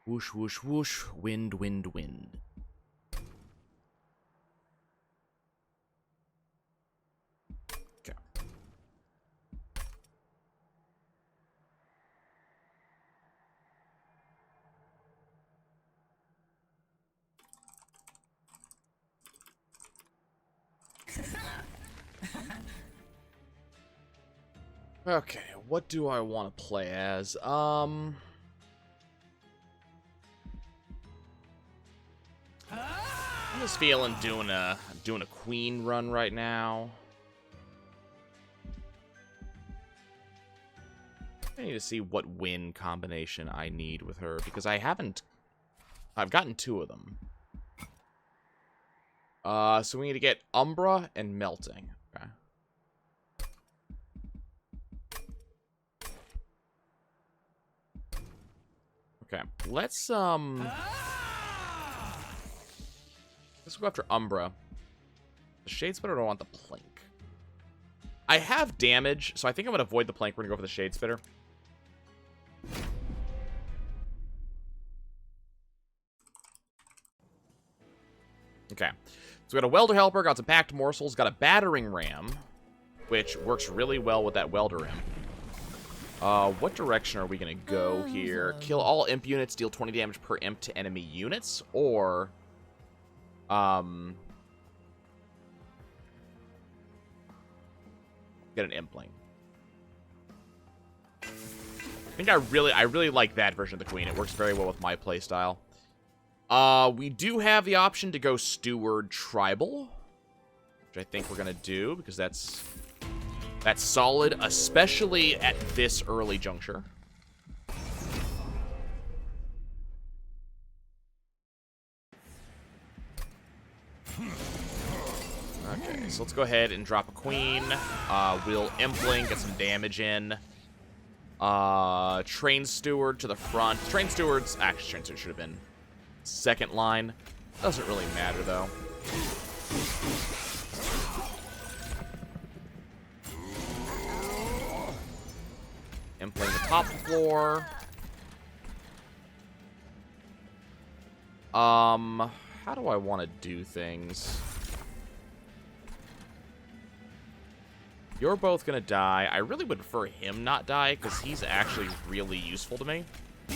Whoosh, whoosh, whoosh. Wind, wind, wind. Okay. Okay, what do I want to play as? I'm just feeling doing a queen run right now. I need to see what win combination I need with her because I've gotten 2 of them. So we need to get Umbra and Melting. Okay. Okay, let's go after Umbra. The Shadesplitter, don't want the Plank. I have damage, so I think I'm going to avoid the Plank. We're going to go for the Shadesplitter. Okay. So we got a Welder Helper, got some Packed Morsels, got a Battering Ram, which works really well with that Welder Ram. What direction are we going to go here? Kill all imp units, deal 20 damage per imp to enemy units, or get an impling. I think I really like that version of the Queen. It works very well with my playstyle. We do have the option to go Steward Tribal, which I think we're gonna do because that's solid, especially at this early juncture. Okay, so let's go ahead and drop a queen. We'll impling, get some damage in. Train Steward to the front. Train Steward's... Actually, Train Steward should have been second line. Doesn't really matter, though. Impling the top floor. How do I want to do things? You're both gonna die. I really would prefer him not die, because he's actually really useful to me. I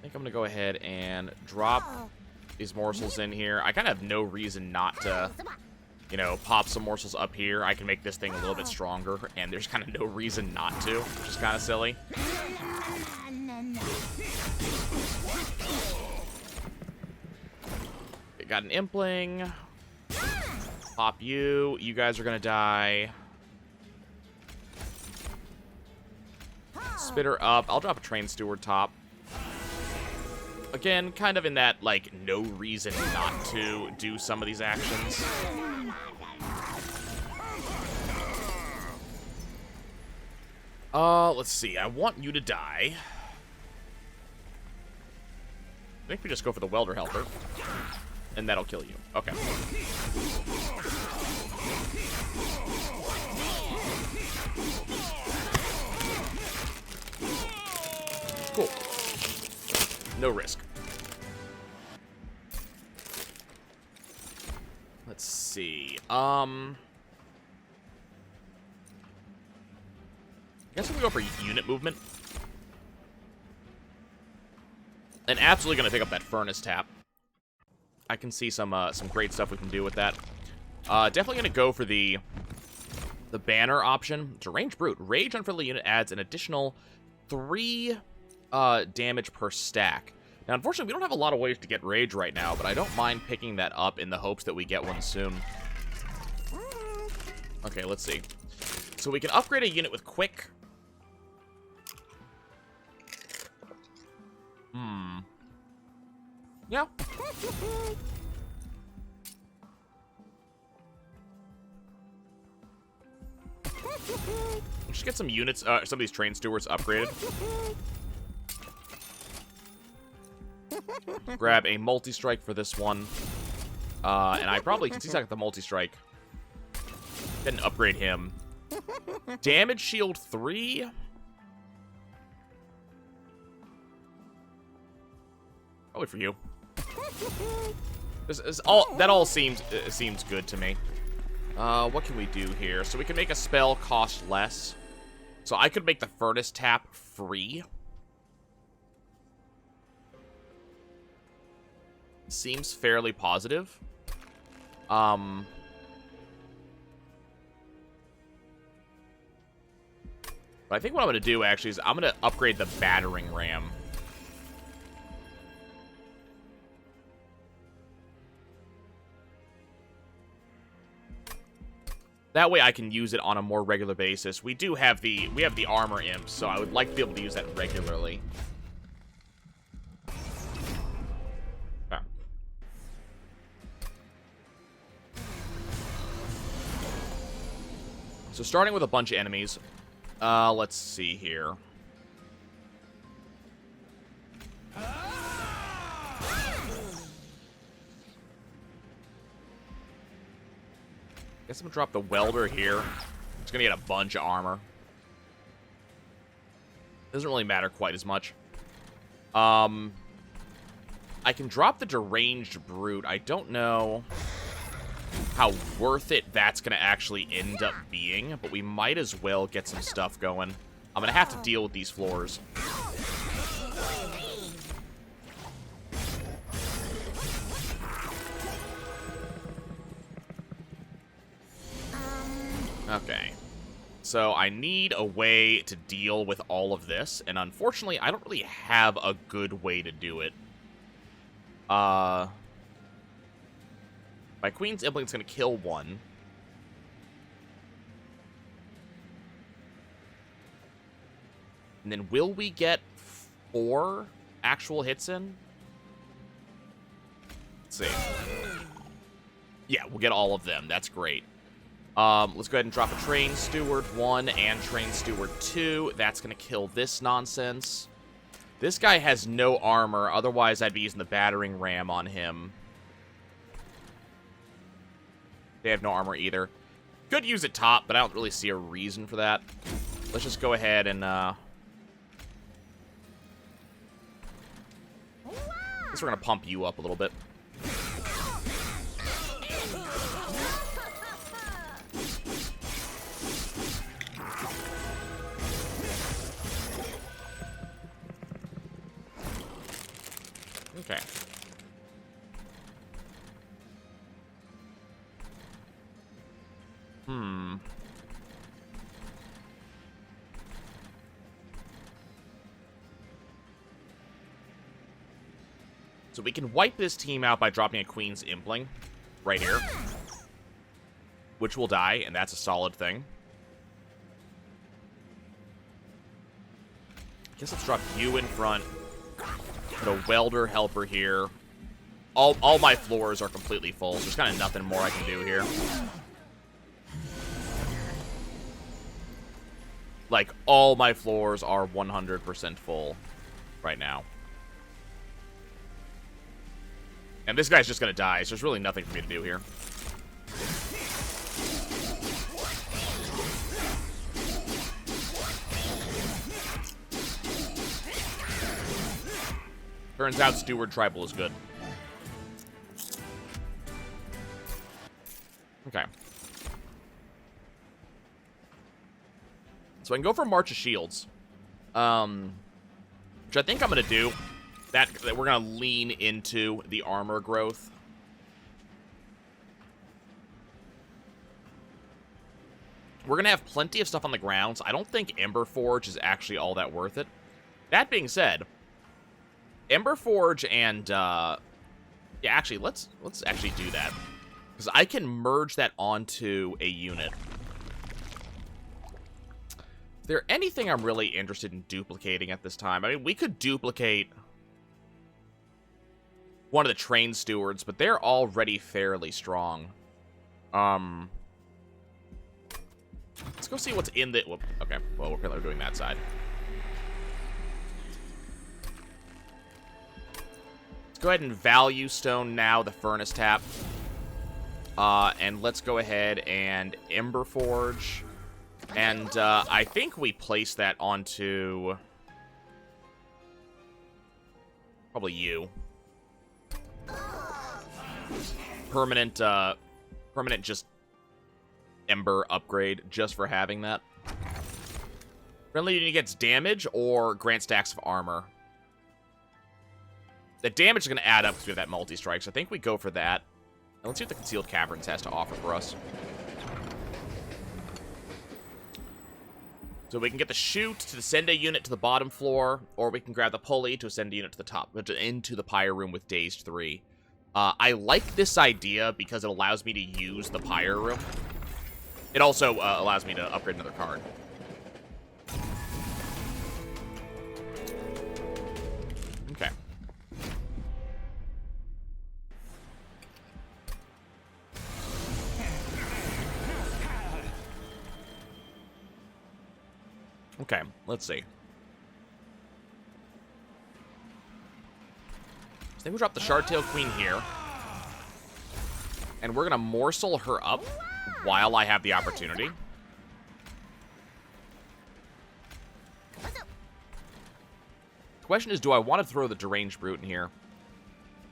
think I'm gonna go ahead and drop these morsels in here. I kind of have no reason not to, you know, pop some morsels up here. I can make this thing a little bit stronger, and there's kind of no reason not to, which is kind of silly. Got an impling. Pop you. You guys are gonna die. Spitter up. I'll drop a Train Steward top. Again, kind of in that, like, no reason not to do some of these actions. Let's see. I want you to die. I think we just go for the Welder Helper. And that'll kill you. Okay. Cool. No risk. Let's see. I guess we go for unit movement. And absolutely gonna pick up that Furnace tap. I can see some great stuff we can do with that. Definitely gonna go for the banner option. It's a Range Brute. Rage unfriendly unit adds an additional 3 damage per stack. Now, unfortunately, we don't have a lot of ways to get Rage right now, but I don't mind picking that up in the hopes that we get one soon. Okay, let's see. So we can upgrade a unit with Quick. Yeah. Let's get some units, some of these Train Stewards upgraded. Grab a multi-strike for this one. And I probably, since he's got the multi-strike, and upgrade him. Damage shield 3. Probably for you. That all seems good to me. What can we do here? So we can make a spell cost less. So I could make the Furnace Tap free. Seems fairly positive. But I think what I'm going to do, actually, is I'm going to upgrade the Battering Ram. That way I can use it on a more regular basis. We have the Armor Imp, so I would like to be able to use that regularly. Okay. So starting with a bunch of enemies. Let's see here. Guess I'm gonna drop the welder here. It's gonna get a bunch of armor. Doesn't really matter quite as much. I can drop the deranged brute. I don't know how worth it that's gonna actually end up being, but we might as well get some stuff going. I'm gonna have to deal with these floors. Okay. So I need a way to deal with all of this, and unfortunately, I don't really have a good way to do it. My Queen's Implant's gonna kill one. And then will we get 4 actual hits in? Let's see. Yeah, we'll get all of them. That's great. Let's go ahead and drop a Train Steward 1 and Train Steward 2. That's going to kill this nonsense. This guy has no armor. Otherwise, I'd be using the Battering Ram on him. They have no armor either. Could use it top, but I don't really see a reason for that. Let's just go ahead and, I guess we're going to pump you up a little bit. Okay. So we can wipe this team out by dropping a Queen's Impling right here, which will die, and that's a solid thing. I guess let's drop you in front. Put a welder helper here. All my floors are completely full, so there's kind of nothing more I can do here. Like, all my floors are 100% full right now. And this guy's just going to die, so there's really nothing for me to do here. Turns out Steward Tribal is good. Okay. So I can go for March of Shields. Which I think I'm going to do. That we're going to lean into the armor growth. We're going to have plenty of stuff on the ground, so I don't think Ember Forge is actually all that worth it. That being said, Ember Forge and, yeah, actually, let's actually do that. Because I can merge that onto a unit. Is there anything I'm really interested in duplicating at this time? I mean, we could duplicate one of the Train Stewards, but they're already fairly strong. Let's go see what's in the... Whoop, okay, well, we're doing that side. Let's go ahead and value stone now the Furnace Tap. And let's go ahead and Ember Forge. And I think we place that onto probably you. Permanent just Ember upgrade just for having that. Friendly unit gets damage or grant stacks of armor. The damage is going to add up because we have that multi-strike, so I think we go for that. Now let's see what the Concealed Caverns has to offer for us. So we can get the chute to send a unit to the bottom floor, or we can grab the pulley to send a unit to the top, into the Pyre room with Dazed 3. I like this idea because it allows me to use the Pyre room. It also allows me to upgrade another card. Okay. Okay, let's see. I think we drop the Shardtail Queen here. And we're going to morsel her up while I have the opportunity. The question is, do I want to throw the Deranged Brute in here?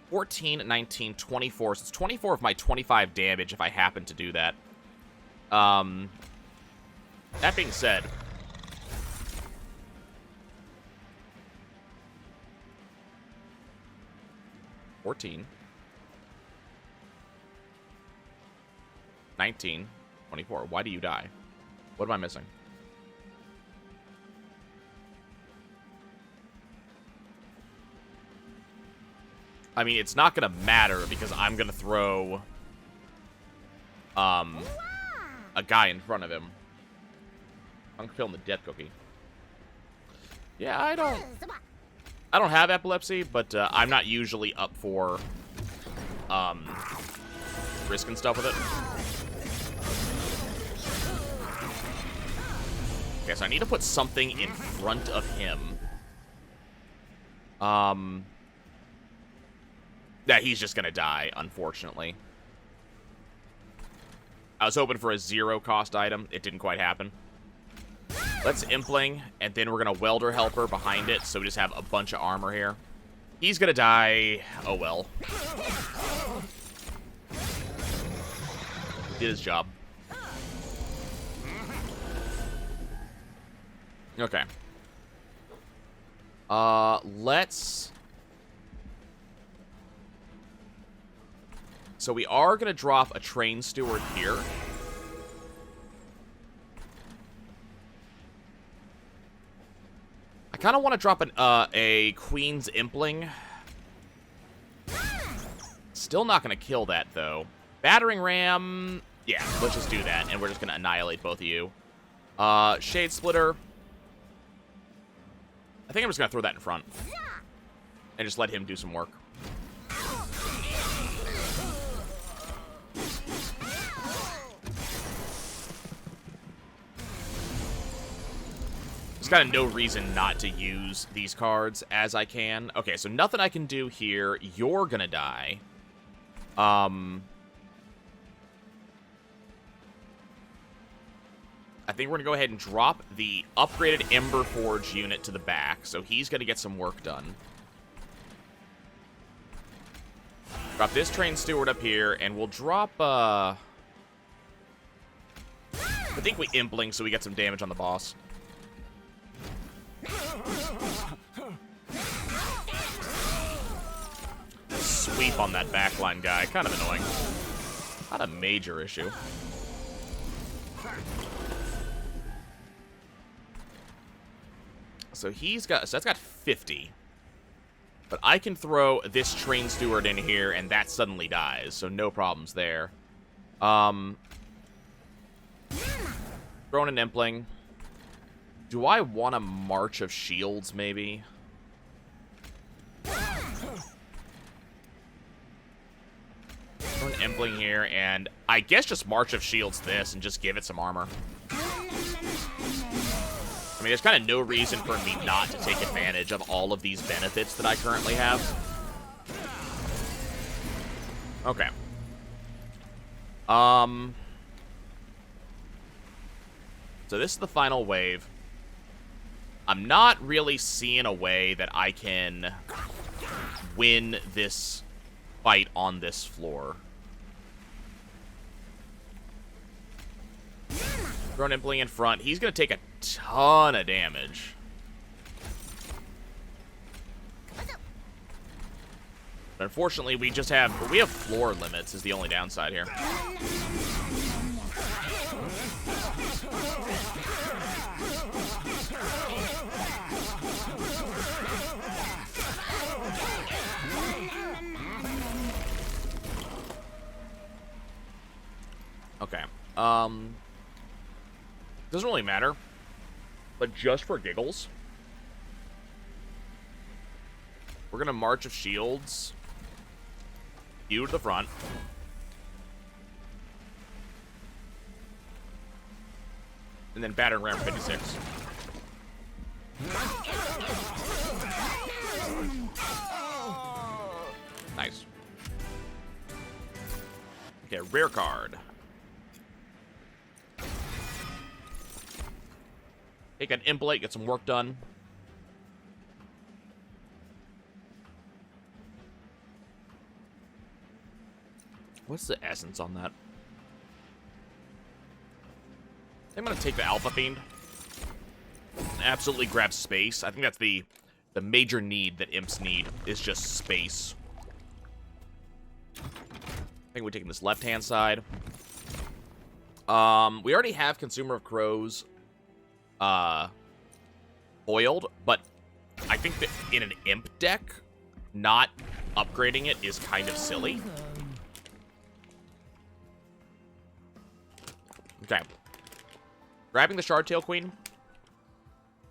14, 19, 24. So it's 24 of my 25 damage if I happen to do that. That being said... 14. 19. 24. Why do you die? What am I missing? I mean, it's not going to matter because I'm going to throw a guy in front of him. I'm killing the Death Cookie. Yeah, I don't have epilepsy, but I'm not usually up for risking stuff with it. Okay, so I need to put something in front of him. Yeah, he's just gonna die, unfortunately. I was hoping for a 0-cost item. It didn't quite happen. Let's Impling, and then we're gonna Welder Helper behind it, so we just have a bunch of armor here. He's gonna die. Oh well. Did his job. Okay. Let's... So we are gonna drop a Train Steward here. I kind of want to drop a Queen's Impling. Still not going to kill that, though. Battering Ram... Yeah, let's just do that, and we're just going to annihilate both of you. Shade Splitter. I think I'm just going to throw that in front. And just let him do some work. There's kind of no reason not to use these cards as I can. Okay, so nothing I can do here. You're gonna die. I think we're gonna go ahead and drop the upgraded Ember Forge unit to the back, so he's gonna get some work done. Drop this Train Steward up here, and we'll drop, I think we Impling so we get some damage on the boss. Sweep on that backline guy. Kind of annoying. Not a major issue. So he's got... So that's got 50. But I can throw this Train Steward in here, and that suddenly dies. So no problems there. Throwing an Impling. Do I want a March of Shields, maybe? Throw an Impling here, and I guess just March of Shields this and just give it some armor. I mean, there's kind of no reason for me not to take advantage of all of these benefits that I currently have. Okay. So this is the final wave. I'm not really seeing a way that I can win this fight on this floor. Throw an Impling in front. He's going to take a ton of damage. But unfortunately, we have floor limits is the only downside here. Okay. Doesn't really matter. But just for giggles, we're gonna March of Shields you to the front. And then Battering Ram 56. Nice. Okay, rare card. Take an Impelate, get some work done. What's the essence on that? I'm gonna take the Alpha Fiend. Absolutely grab space. I think that's the major need that imps need, is just space. I think we're taking this left-hand side. We already have Consumer of Crows foiled, but I think that in an imp deck, not upgrading it is kind of silly. Okay. Grabbing the Shardtail Queen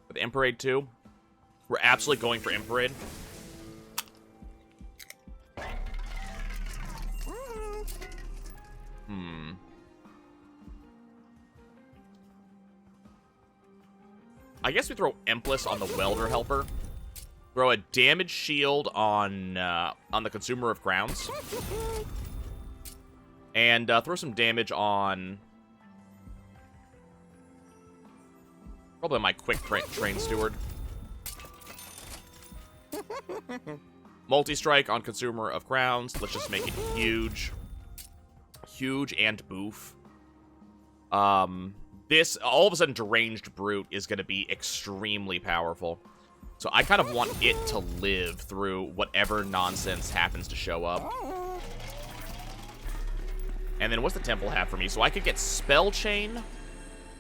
with Imp Parade 2. We're absolutely going for Imp Parade. I guess we throw Empress on the Welder Helper. Throw a damage shield on the Consumer of Crowns. And throw some damage on... probably my quick train steward. Multi-strike on Consumer of Crowns. Let's just make it huge. Huge and boof. This, all of a sudden, Deranged Brute is going to be extremely powerful. So I kind of want it to live through whatever nonsense happens to show up. And then what's the Temple have for me? So I could get Spell Chain.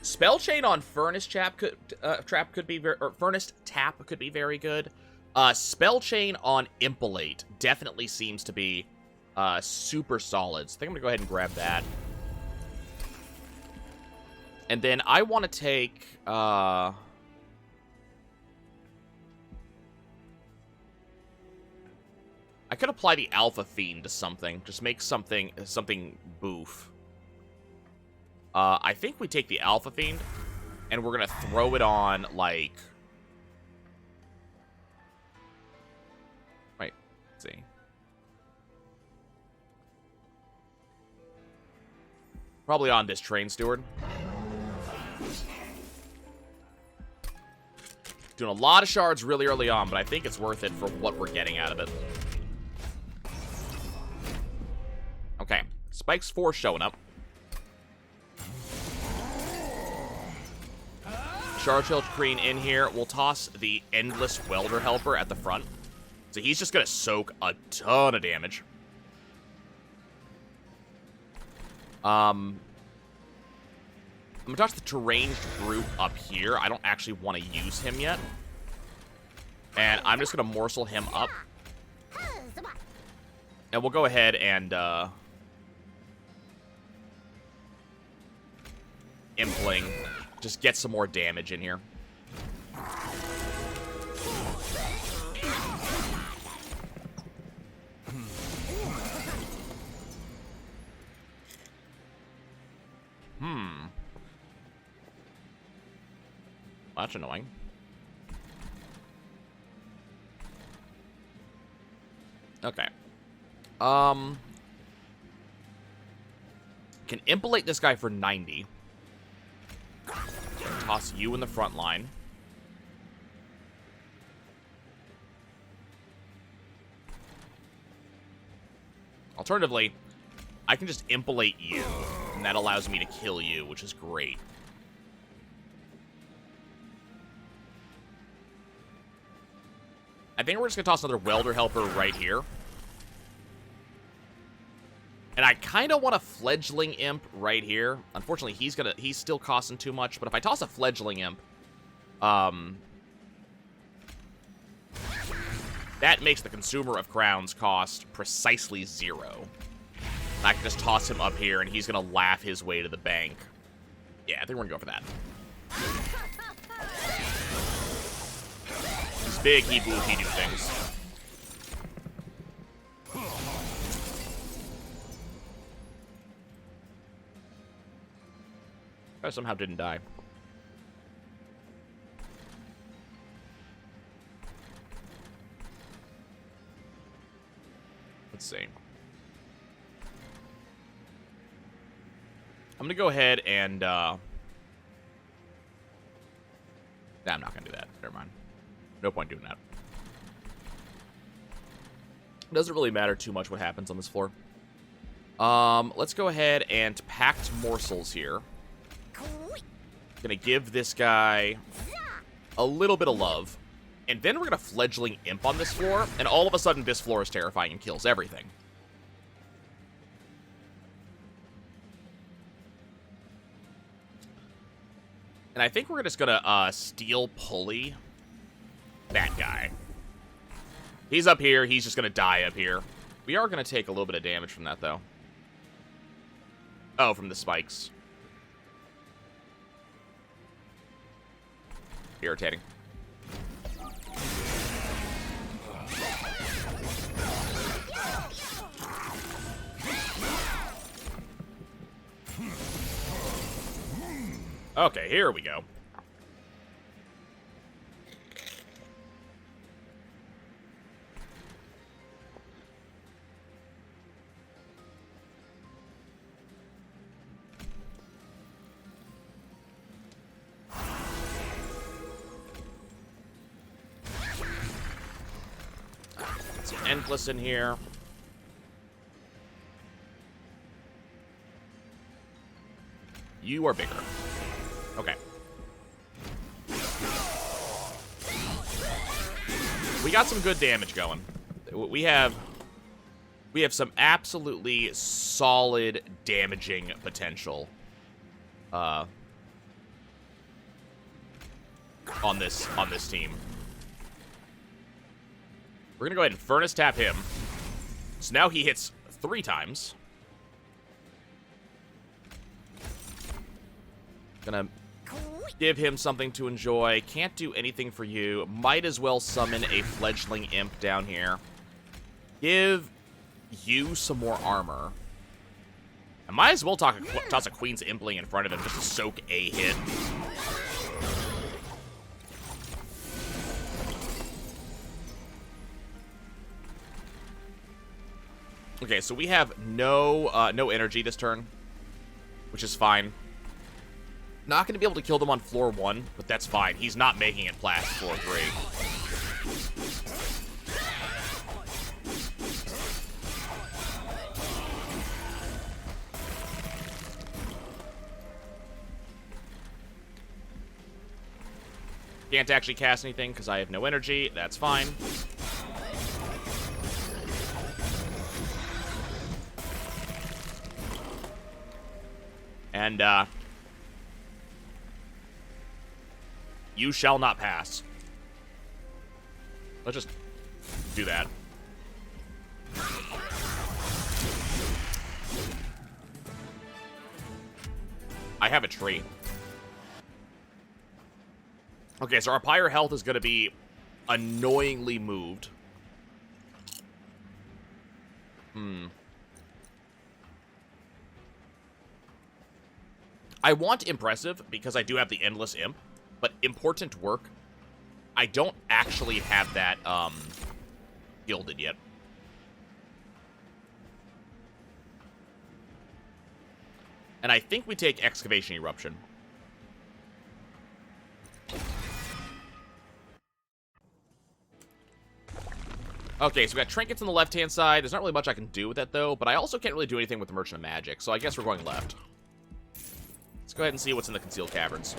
Spell Chain on Furnace Trap could be Furnace Tap could be very good. Spell Chain on Impelate definitely seems to be super solid. So I think I'm gonna go ahead and grab that. And then I want to take I could apply the Alpha Fiend to something. Just make something boof. I think we take the Alpha Fiend, and we're going to throw it on, like... Wait, let's see. Probably on this Train Steward. Doing a lot of shards really early on, but I think it's worth it for what we're getting out of it. Okay, Spikes 4 showing up. Shardtail Queen in here. We'll toss the Endless Welder Helper at the front. So he's just going to soak a ton of damage. I'm going to toss the Deranged Brute up here. I don't actually want to use him yet. And I'm just going to morsel him up. And we'll go ahead and Impling. Just get some more damage in here. That's annoying. Okay. Can can impelate this guy for 90. Toss you in the front line. Alternatively, I can just impelate you, and that allows me to kill you, which is great. I think we're just going to toss another welder helper right here. And I kind of want a fledgling imp right here. Unfortunately, he's still costing too much, but if I toss a fledgling imp, that makes the consumer of crowns cost precisely 0. I can just toss him up here, and he's going to laugh his way to the bank. Yeah, I think we're going to go for that. He's big, he do things. I somehow didn't die. Let's see. I'm gonna go ahead and, Nah, I'm not gonna do that. Never mind. No point doing that. It doesn't really matter too much what happens on this floor. Let's go ahead and packed morsels here. Gonna give this guy a little bit of love. And then we're gonna fledgling imp on this floor, and all of a sudden this floor is terrifying and kills everything. And I think we're just gonna steel pulley that guy. He's up here, he's just gonna die up here. We are gonna take a little bit of damage from that, though. Oh, from the spikes. Irritating. Okay, here we go. Some endless in here. You are bigger. Okay. We got some good damage going. We have some absolutely solid damaging potential on this team. We're gonna go ahead and furnace tap him. So now he hits 3 times. Gonna give him something to enjoy. Can't do anything for you. Might as well summon a fledgling imp down here. Give you some more armor. I might as well toss a Queen's Impling in front of him just to soak a hit. Okay, so we have no energy this turn, which is fine. Not going to be able to kill them on floor 1, but that's fine. He's not making it past floor 3. Can't actually cast anything because I have no energy. That's fine. And, you shall not pass. Let's just do that. I have a tree. Okay, so our Pyre health is going to be annoyingly moved. I want impressive because I do have the endless imp, but important work, I don't actually have that gilded yet. And I think we take Excavation Eruption. Okay, so we got trinkets on the left-hand side. There's not really much I can do with that, though. But I also can't really do anything with the Merchant of Magic. So I guess we're going left. Let's go ahead and see what's in the Concealed Caverns.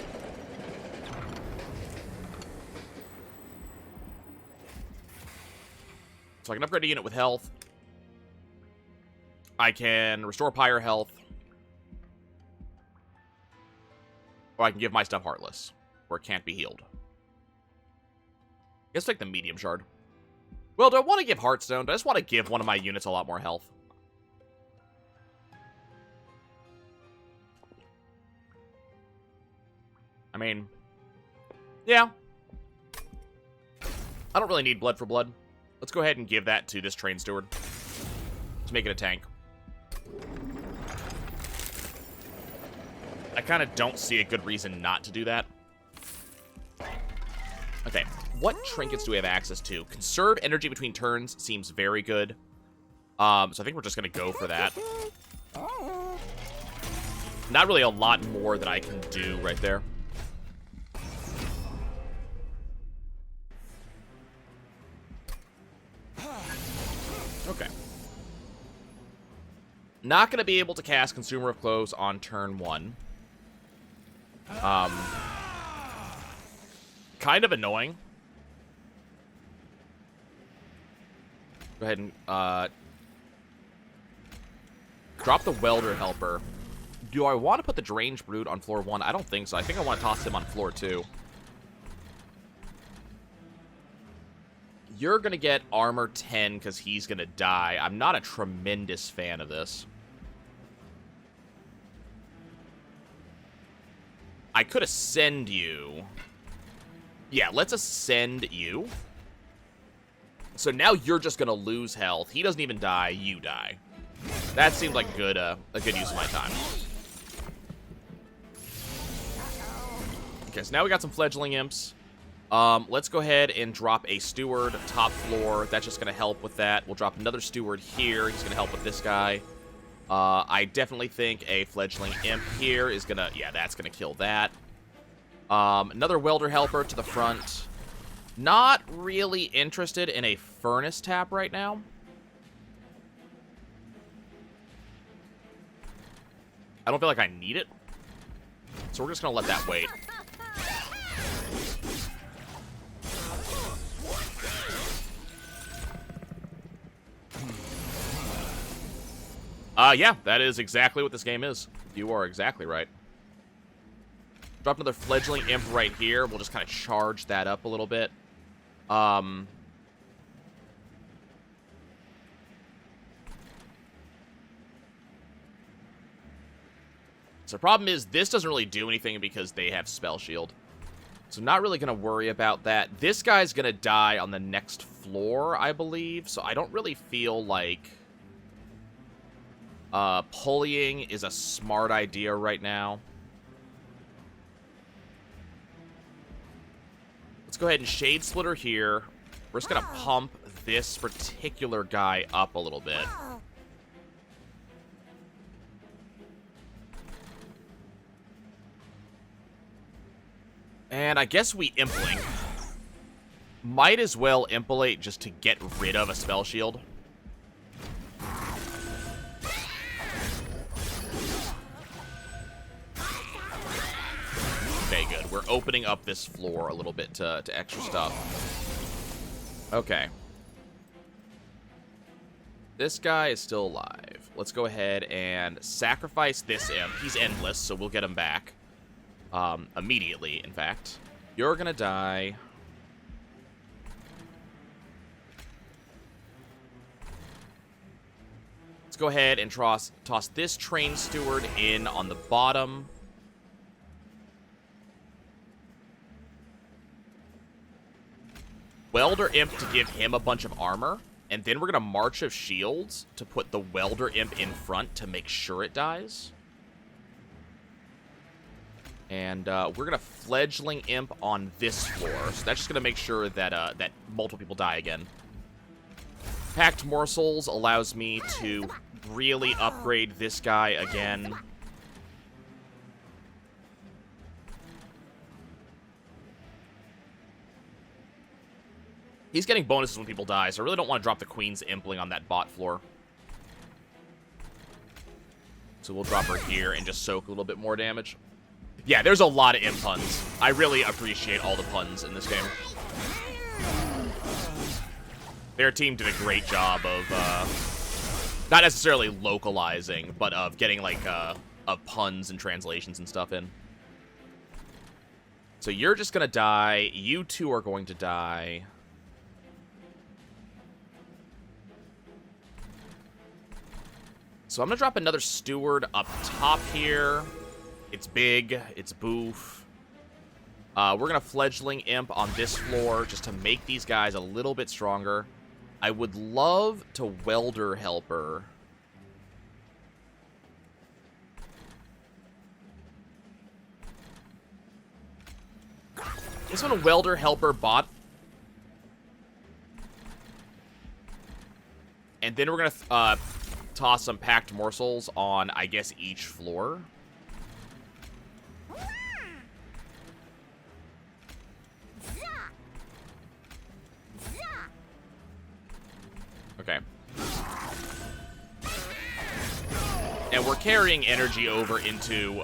So I can upgrade a unit with health. I can restore Pyre health. Or I can give my stuff Heartless, where it can't be healed. Let's take the Medium Shard. Well, do I want to give Heartstone? Do I just want to give one of my units a lot more health? I mean, yeah. I don't really need Blood for Blood. Let's go ahead and give that to this Train Steward. Let's make it a tank. I kind of don't see a good reason not to do that. Okay, what trinkets do we have access to? Conserve energy between turns seems very good. So I think we're just going to go for that. Not really a lot more that I can do right there. Okay. Not going to be able to cast Consumer of Clothes on turn 1. Kind of annoying. Go ahead and drop the Welder Helper. Do I want to put the Deranged Brute on floor 1? I don't think so. I think I want to toss him on floor 2. You're going to get armor 10 because he's going to die. I'm not a tremendous fan of this. I could ascend you. Yeah, let's ascend you. So now you're just going to lose health. He doesn't even die. You die. That seemed like a good use of my time. Okay, so now we got some Fledgling Imps. Let's go ahead and drop a Steward top floor. That's just going to help with that. We'll drop another Steward here. He's going to help with this guy. I definitely think a Fledgling Imp here is going to... Yeah, that's going to kill that. Another Welder Helper to the front. Not really interested in a Furnace Tap right now. I don't feel like I need it. So we're just going to let that wait. Yeah, that is exactly what this game is. You are exactly right. Drop another Fledgling Imp right here. We'll just kind of charge that up a little bit. So the problem is this doesn't really do anything because they have Spell Shield. So not really going to worry about that. This guy's going to die on the next floor, I believe. So I don't really feel like pulleying is a smart idea right now. Let's go ahead and Shade Splitter here. We're just going to pump this particular guy up a little bit. And I guess we Impaling. Might as well Impalate just to get rid of a Spell Shield. Okay, good. We're opening up this floor a little bit to extra stuff. Okay. This guy is still alive. Let's go ahead and sacrifice this imp. He's endless, so we'll get him back. Immediately, in fact. You're gonna die. Let's go ahead and toss this Train Steward in on the bottom. Welder Imp to give him a bunch of armor. And then we're going to March of Shields to put the Welder Imp in front to make sure it dies. And we're going to Fledgling Imp on this floor. So that's just going to make sure that that multiple people die again. Packed More Souls allows me to really upgrade this guy again. He's getting bonuses when people die, so I really don't want to drop the Queen's Impling on that bot floor. So we'll drop her here and just soak a little bit more damage. Yeah, there's a lot of imp puns. I really appreciate all the puns in this game. Their team did a great job of, not necessarily localizing, but of getting, like, of puns and translations and stuff in. So you're just gonna die. You two are going to die. So I'm gonna drop another Steward up top here. It's big. It's boof. We're gonna Fledgling Imp on this floor just to make these guys a little bit stronger. I would love to Welder Helper. This one, Welder Helper bot. And then we're gonna toss some Packed Morsels on, I guess, each floor. Okay. And we're carrying energy over into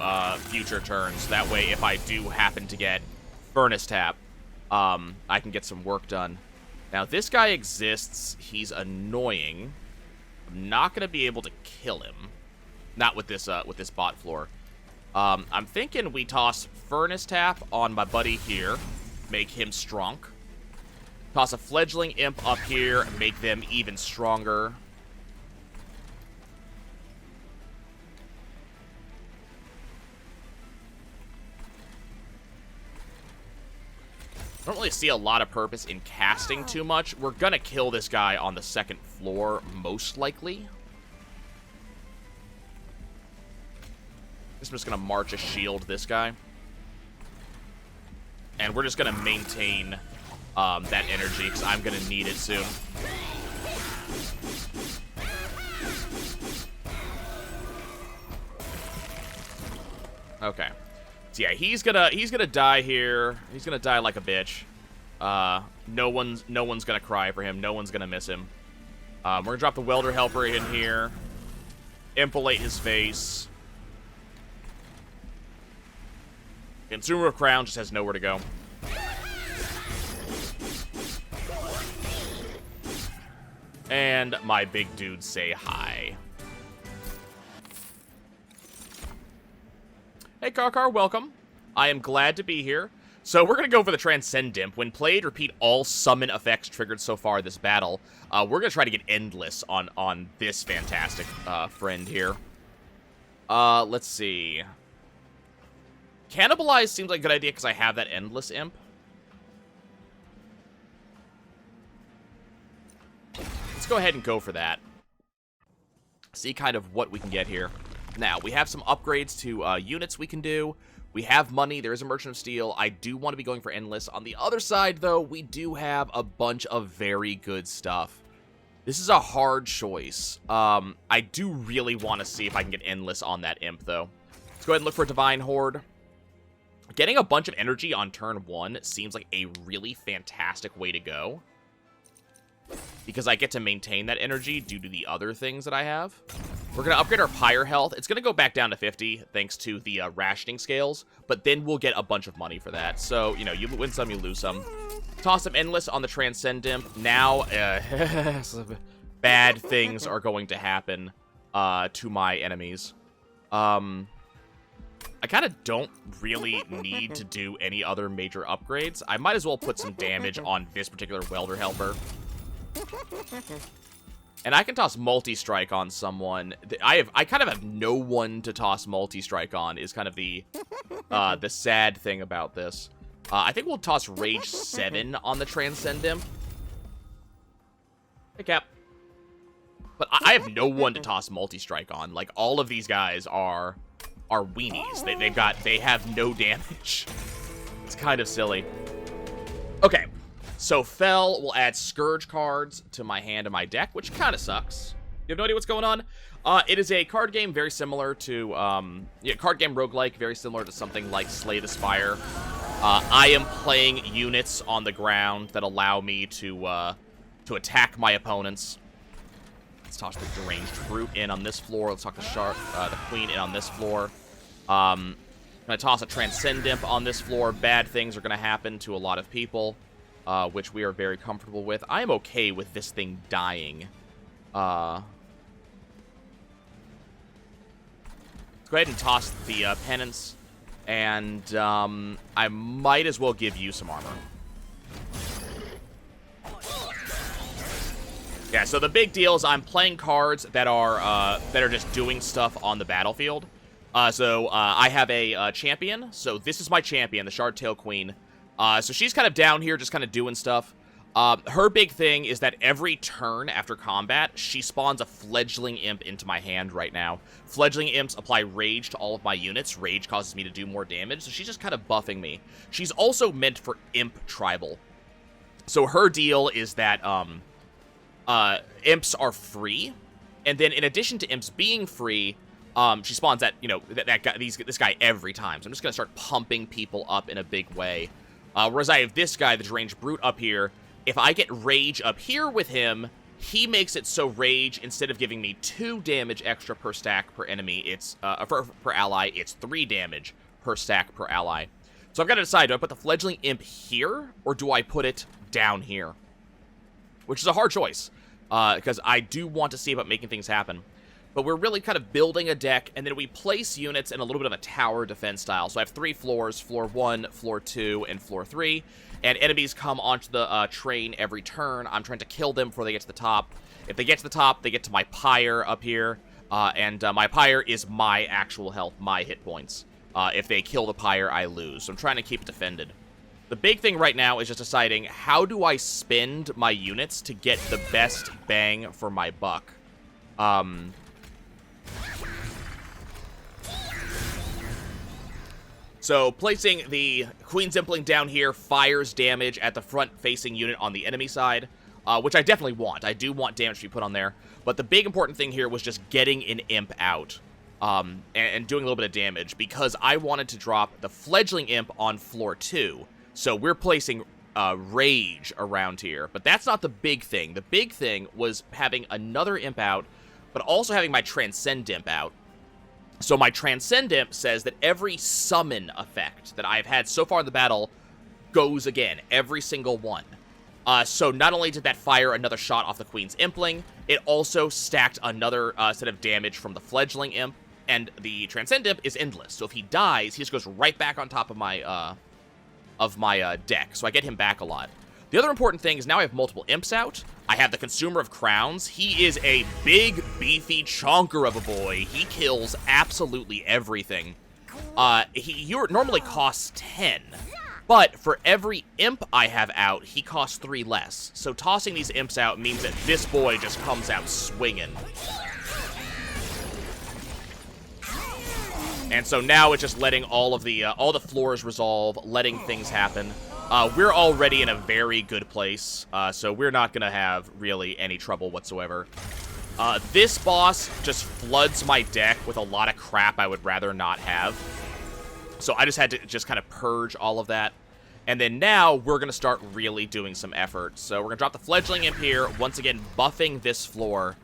future turns. That way, if I do happen to get Furnace Tap, I can get some work done. Now, this guy exists. He's annoying. I'm not going to be able to kill him. Not with this bot floor. I'm thinking we toss Furnace Tap on my buddy here. Make him strong. Toss a Fledgling Imp up here, make them even stronger. I don't really see a lot of purpose in casting too much. We're gonna kill this guy on the second floor, most likely. I'm just gonna March a Shield this guy. And we're just gonna maintain that energy, because I'm going to need it soon. Okay. So yeah, he's gonna die here. He's gonna die like a bitch. No one's gonna cry for him. No one's gonna miss him. We're gonna drop the Welder Helper in here. Impalate his face. Consumer of Crown just has nowhere to go. And my big dudes say hi. Hey, Karkar, welcome. I am glad to be here. So we're going to go for the Transcend Imp. When played, repeat all summon effects triggered so far this battle. We're going to try to get Endless on this fantastic friend here. Let's see. Cannibalize seems like a good idea because I have that Endless Imp. Let's go ahead and go for that. See kind of what we can get here. Now, we have some upgrades to units we can do. We have money. There is a Merchant of Steel. I do want to be going for Endless. On the other side, though, we do have a bunch of very good stuff. This is a hard choice. I do really want to see if I can get Endless on that Imp, though. Let's go ahead and look for Divine Horde. Getting a bunch of energy on turn 1 seems like a really fantastic way to go. Because I get to maintain that energy due to the other things that I have. We're going to upgrade our Pyre health. It's going to go back down to 50 thanks to the rationing scales. But then we'll get a bunch of money for that. So, you know, you win some, you lose some. Toss some Endless on the Transcend Imp. Now, bad things are going to happen to my enemies. I kind of don't really need to do any other major upgrades. I might as well put some damage on this particular Welder Helper. And I can toss Multi-Strike on someone. I kind of have no one to toss Multi-Strike on, is kind of the sad thing about this. I think we'll toss Rage 7 on the Transcend Imp. Hey, Cap. But I have no one to toss Multi-Strike on. Like, all of these guys are weenies. They have no damage. It's kind of silly. Okay. So Fell will add Scourge cards to my hand and my deck, which kind of sucks. You have no idea what's going on? It is a card game very similar to, card game roguelike, very similar to something like Slay the Spire. I am playing units on the ground that allow me to attack my opponents. Let's toss the deranged brute in on this floor. Let's toss the queen in on this floor. Gonna toss a transcendent on this floor. Bad things are gonna happen to a lot of people, which we are very comfortable with. I am okay with this thing dying. Let's go ahead and toss the penance, and I might as well give you some armor. Yeah, so the big deal is I'm playing cards that are just doing stuff on the battlefield. So I have a champion. So this is my champion, the Shardtail Queen. So she's kind of down here, just kind of doing stuff. Her big thing is that every turn after combat, she spawns a fledgling imp into my hand right now. Fledgling imps apply rage to all of my units. Rage causes me to do more damage, so she's just kind of buffing me. She's also meant for imp tribal. So her deal is that imps are free, and then in addition to imps being free, she spawns that, you know, that guy, this guy every time. So I'm just gonna start pumping people up in a big way. Whereas I have this guy, the deranged brute, up here. If I get rage up here with him, he makes it so rage, instead of giving me 2 damage extra per stack per enemy, it's per ally, it's 3 damage per stack per ally. So I've got to decide: do I put the fledgling imp here, or do I put it down here? Which is a hard choice, because I do want to see about making things happen. But we're really kind of building a deck, and then we place units in a little bit of a tower defense style. So I have 3 floors: floor 1, floor 2, and floor 3. And enemies come onto the train every turn. I'm trying to kill them before they get to the top. If they get to the top, they get to my Pyre up here. And my Pyre is my actual health, my hit points. If they kill the Pyre, I lose. So I'm trying to keep it defended. The big thing right now is just deciding, how do I spend my units to get the best bang for my buck? So placing the Queen's Impling down here fires damage at the front-facing unit on the enemy side, which I definitely want. I do want damage to be put on there. But the big important thing here was just getting an imp out and doing a little bit of damage, because I wanted to drop the fledgling imp on floor 2. So we're placing rage around here. But that's not the big thing. The big thing was having another imp out, but also having my Transcend Imp out. So my Transcend Imp says that every summon effect that I've had so far in the battle goes again, every single one. So not only did that fire another shot off the Queen's Impling, it also stacked another set of damage from the Fledgling Imp, and the Transcend Imp is endless. So if he dies, he just goes right back on top of my deck, so I get him back a lot. The other important thing is now I have multiple imps out. I have the Consumer of Crowns. He is a big, beefy chonker of a boy. He kills absolutely everything. He normally costs 10, but for every imp I have out, he costs 3 less. So tossing these imps out means that this boy just comes out swinging. And so now it's just letting all the floors resolve, letting things happen. We're already in a very good place, so we're not going to have really any trouble whatsoever. This boss just floods my deck with a lot of crap I would rather not have. So I just had to just kind of purge all of that. And then now we're going to start really doing some effort. So we're going to drop the Fledgling Imp here, once again buffing this floor.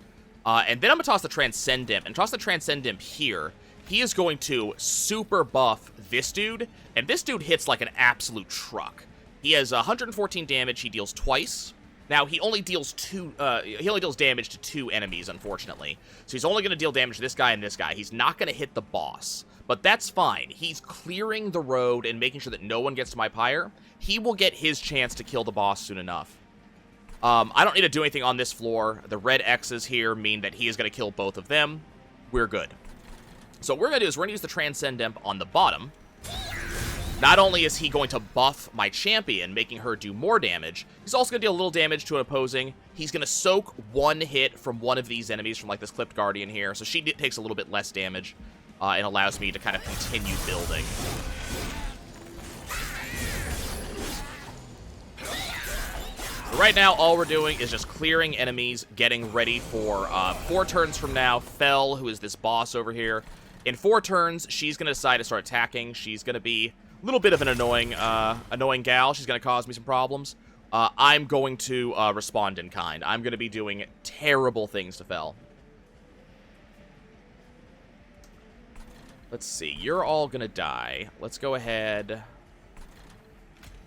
And then I'm going to toss the Transcend Imp, and toss the Transcend Imp here. He is going to super buff this dude, and this dude hits like an absolute truck. He has 114 damage. He deals twice. Now he only deals damage to 2 enemies, unfortunately. So he's only going to deal damage to this guy and this guy. He's not going to hit the boss, but that's fine. He's clearing the road and making sure that no one gets to my Pyre. He will get his chance to kill the boss soon enough. I don't need to do anything on this floor. The red X's here mean that he is going to kill both of them. We're good. So what we're going to do is we're going to use the Transcend Imp on the bottom. Not only is he going to buff my champion, making her do more damage, he's also going to deal a little damage to an opposing. He's going to soak 1 hit from one of these enemies, from like this Clipped Guardian here, so she takes a little bit less damage, and allows me to kind of continue building. Right now, all we're doing is just clearing enemies, getting ready for 4 turns from now. Fel, who is this boss over here, in 4 turns, she's going to decide to start attacking. She's going to be little bit of an annoying gal. She's going to cause me some problems. I'm going to respond in kind. I'm going to be doing terrible things to Fel. Let's see. You're all going to die. Let's go ahead.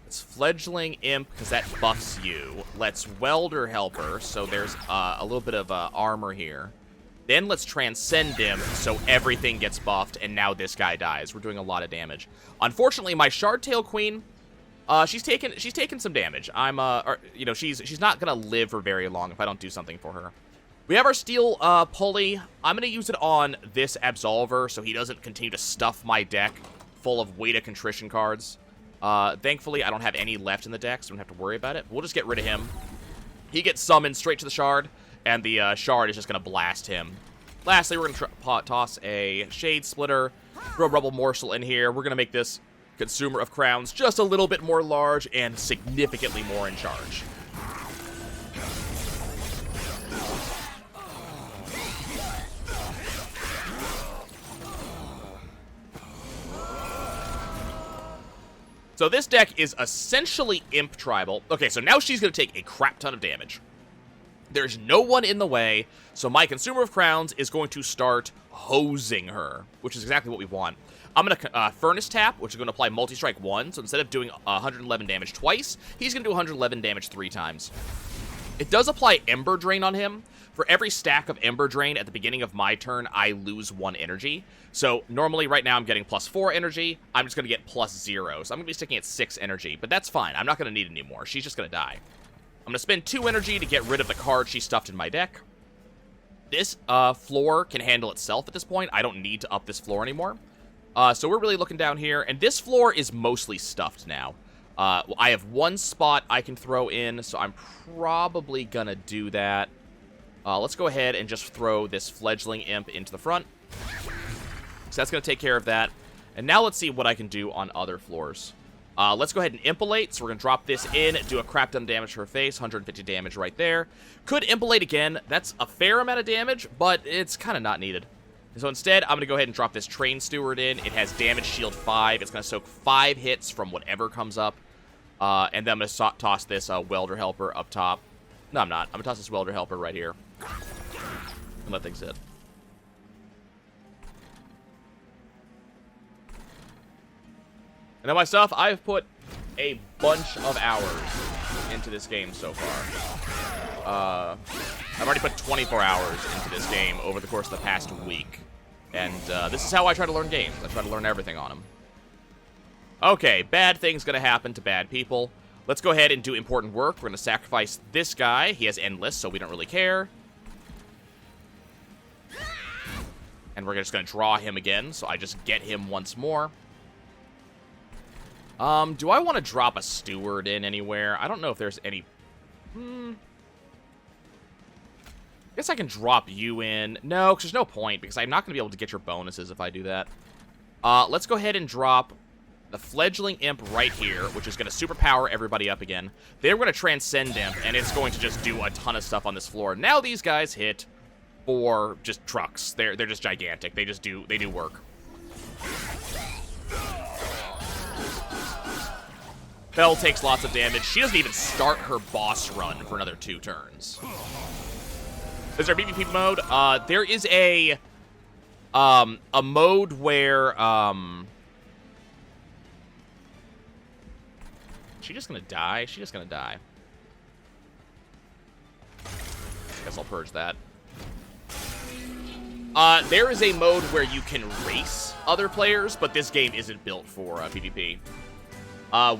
Let's Fledgling Imp, because that buffs you. Let's Welder Helper, so there's a little bit of armor here. Then let's Transcend him, so everything gets buffed, and now this guy dies. We're doing a lot of damage. Unfortunately, my Shardtail Queen, she's taken some damage. She's not gonna live for very long if I don't do something for her. We have our Steel Pulley. I'm gonna use it on this Absolver, so he doesn't continue to stuff my deck full of Weight of Contrition cards. Thankfully, I don't have any left in the deck, so I don't have to worry about it. We'll just get rid of him. He gets summoned straight to the Shard, and the Shard is just going to blast him. Lastly, we're going to toss a Shade Splitter, throw a Rubble Morsel in here. We're going to make this Consumer of Crowns just a little bit more large and significantly more in charge. So this deck is essentially Imp Tribal. Okay, so now she's going to take a crap ton of damage. There's no one in the way, so my Consumer of Crowns is going to start hosing her, which is exactly what we want. I'm going to Furnace Tap, which is going to apply Multi-Strike 1, so instead of doing 111 damage twice, he's going to do 111 damage 3 times. It does apply Ember Drain on him. For every stack of Ember Drain at the beginning of my turn, I lose 1 energy. So normally right now I'm getting +4 energy. I'm just going to get +0. So I'm going to be sticking at 6 energy, but that's fine. I'm not going to need any more. She's just going to die. I'm going to spend 2 energy to get rid of the card she stuffed in my deck. This floor can handle itself at this point. I don't need to up this floor anymore. So we're really looking down here, and this floor is mostly stuffed now. I have 1 spot I can throw in, so I'm probably going to do that. Let's go ahead and just throw this Fledgling Imp into the front. So that's going to take care of that. And now let's see what I can do on other floors. Let's go ahead and Impalate. So we're going to drop this in, do a crap ton of damage to her face. 150 damage right there. Could Impalate again. That's a fair amount of damage, but it's kind of not needed. So instead, I'm going to go ahead and drop this Train Steward in. It has Damage Shield 5. It's going to soak 5 hits from whatever comes up. And then I'm going to toss this Welder Helper up top. No, I'm not. I'm going to toss this Welder Helper right here. And let things hit. And then myself, I've put a bunch of hours into this game so far. I've already put 24 hours into this game over the course of the past week. And this is how I try to learn games. I try to learn everything on them. Okay, bad things gonna happen to bad people. Let's go ahead and do important work. We're gonna sacrifice this guy. He has Endless, so we don't really care. And we're just gonna draw him again, so I just get him once more. Do I want to drop a Steward in anywhere? I don't know if there's any... I guess I can drop you in. No, because there's no point, because I'm not going to be able to get your bonuses if I do that. Let's go ahead and drop the Fledgling Imp right here, which is going to superpower everybody up again. Then we're going to Transcend Imp, and it's going to just do a ton of stuff on this floor. Now these guys hit for just trucks. They're just gigantic. They do work. Fel takes lots of damage. She doesn't even start her boss run for another 2 turns. Is there a PvP mode? There is a mode where, she just gonna die? She's just gonna die. Guess I'll purge that. There is a mode where you can race other players, but this game isn't built for PvP.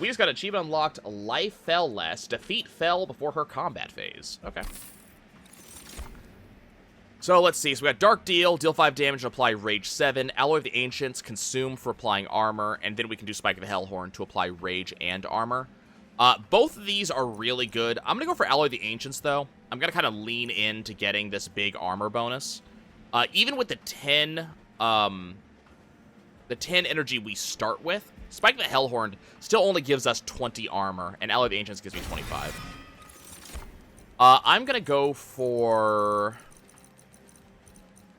We just got achievement unlocked. Life Fel Less. Defeat Fel before her combat phase. Okay. So let's see. So we got Dark Deal 5 damage and apply Rage 7. Alloy of the Ancients, Consume for applying armor. And then we can do Spike of the Hellhorn to apply Rage and armor. Both of these are really good. I'm going to go for Alloy of the Ancients, though. I'm going to kind of lean into getting this big armor bonus. Even with the 10 energy we start with, Spike the Hellhorn still only gives us 20 armor, and Alloy of the Ancients gives me 25. I'm going to go for...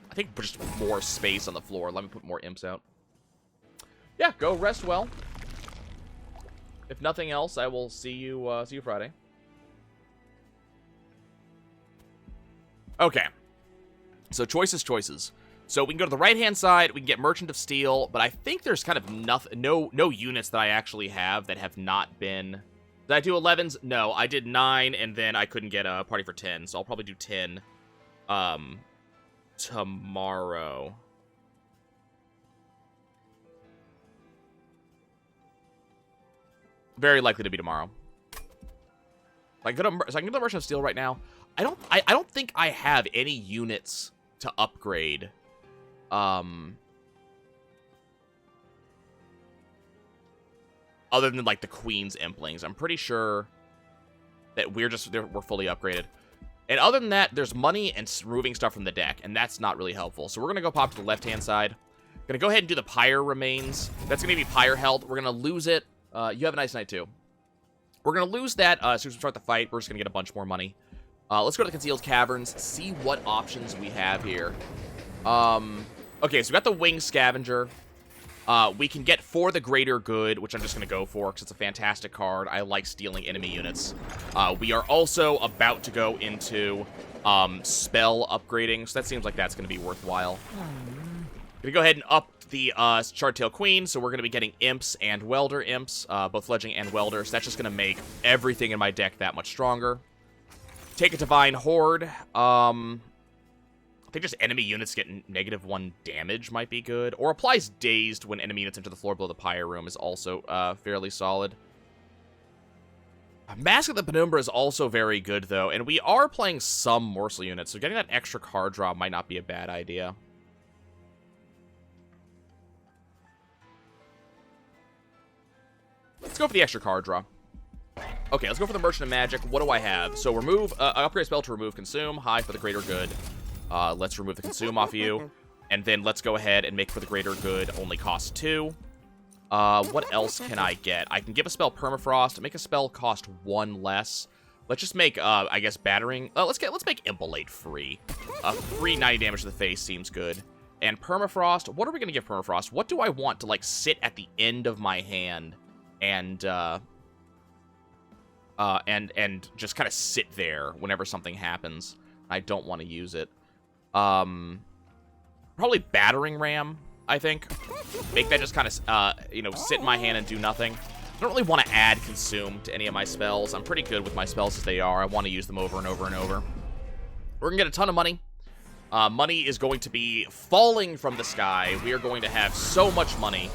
I think just more space on the floor. Let me put more imps out. Yeah, go rest well. If nothing else, I will see you Friday. Okay. So choices. So we can go to the right-hand side, we can get Merchant of Steel, but I think there's kind of no units that I actually have that have not been... Did I do 11s? No, I did 9, and then I couldn't get a party for 10, so I'll probably do 10 tomorrow. Very likely to be tomorrow. So I can go to the Merchant of Steel right now. I don't think I have any units to upgrade. Other than, like, the Queen's Implings. I'm pretty sure that we're fully upgraded. And other than that, there's money and removing stuff from the deck, and that's not really helpful. So we're going to go pop to the left-hand side. Going to go ahead and do the Pyre remains. That's going to be Pyre health. We're going to lose it. You have a nice night, too. We're going to lose that as soon as we start the fight. We're just going to get a bunch more money. Let's go to the Concealed Caverns, see what options we have here. Okay, so we got the Winged Scavenger. We can get For the Greater Good, which I'm just going to go for because it's a fantastic card. I like stealing enemy units. We are also about to go into spell upgrading, so that seems like that's going to be worthwhile. Going to go ahead and up the Shardtail Queen, so we're going to be getting Imps and Welder Imps, both Fledgling and Welder, so that's just going to make everything in my deck that much stronger. Take a Divine Horde. I think just enemy units get -1 damage might be good. Or applies Dazed when enemy units enter the floor below the Pyre room is also fairly solid. Mask of the Penumbra is also very good, though, and we are playing some Morsel units, so getting that extra card draw might not be a bad idea. Let's go for the extra card draw. Okay, let's go for the Merchant of Magic. What do I have? So remove, upgrade spell to remove Consume, high for the Greater Good. Let's remove the Consume off of you. And then let's go ahead and make for the Greater Good only cost 2. What else can I get? I can give a spell Permafrost, make a spell cost 1 less. Let's just make, I guess, Battering. Let's make Impalate free. Free 90 damage to the face seems good. And Permafrost, what are we going to give Permafrost? What do I want to, like, sit at the end of my hand and just kind of sit there whenever something happens? I don't want to use it. Probably Battering Ram, I think. Make that just kind of, sit in my hand and do nothing. I don't really want to add Consume to any of my spells. I'm pretty good with my spells as they are. I want to use them over and over and over. We're going to get a ton of money. Money is going to be falling from the sky. We are going to have so much money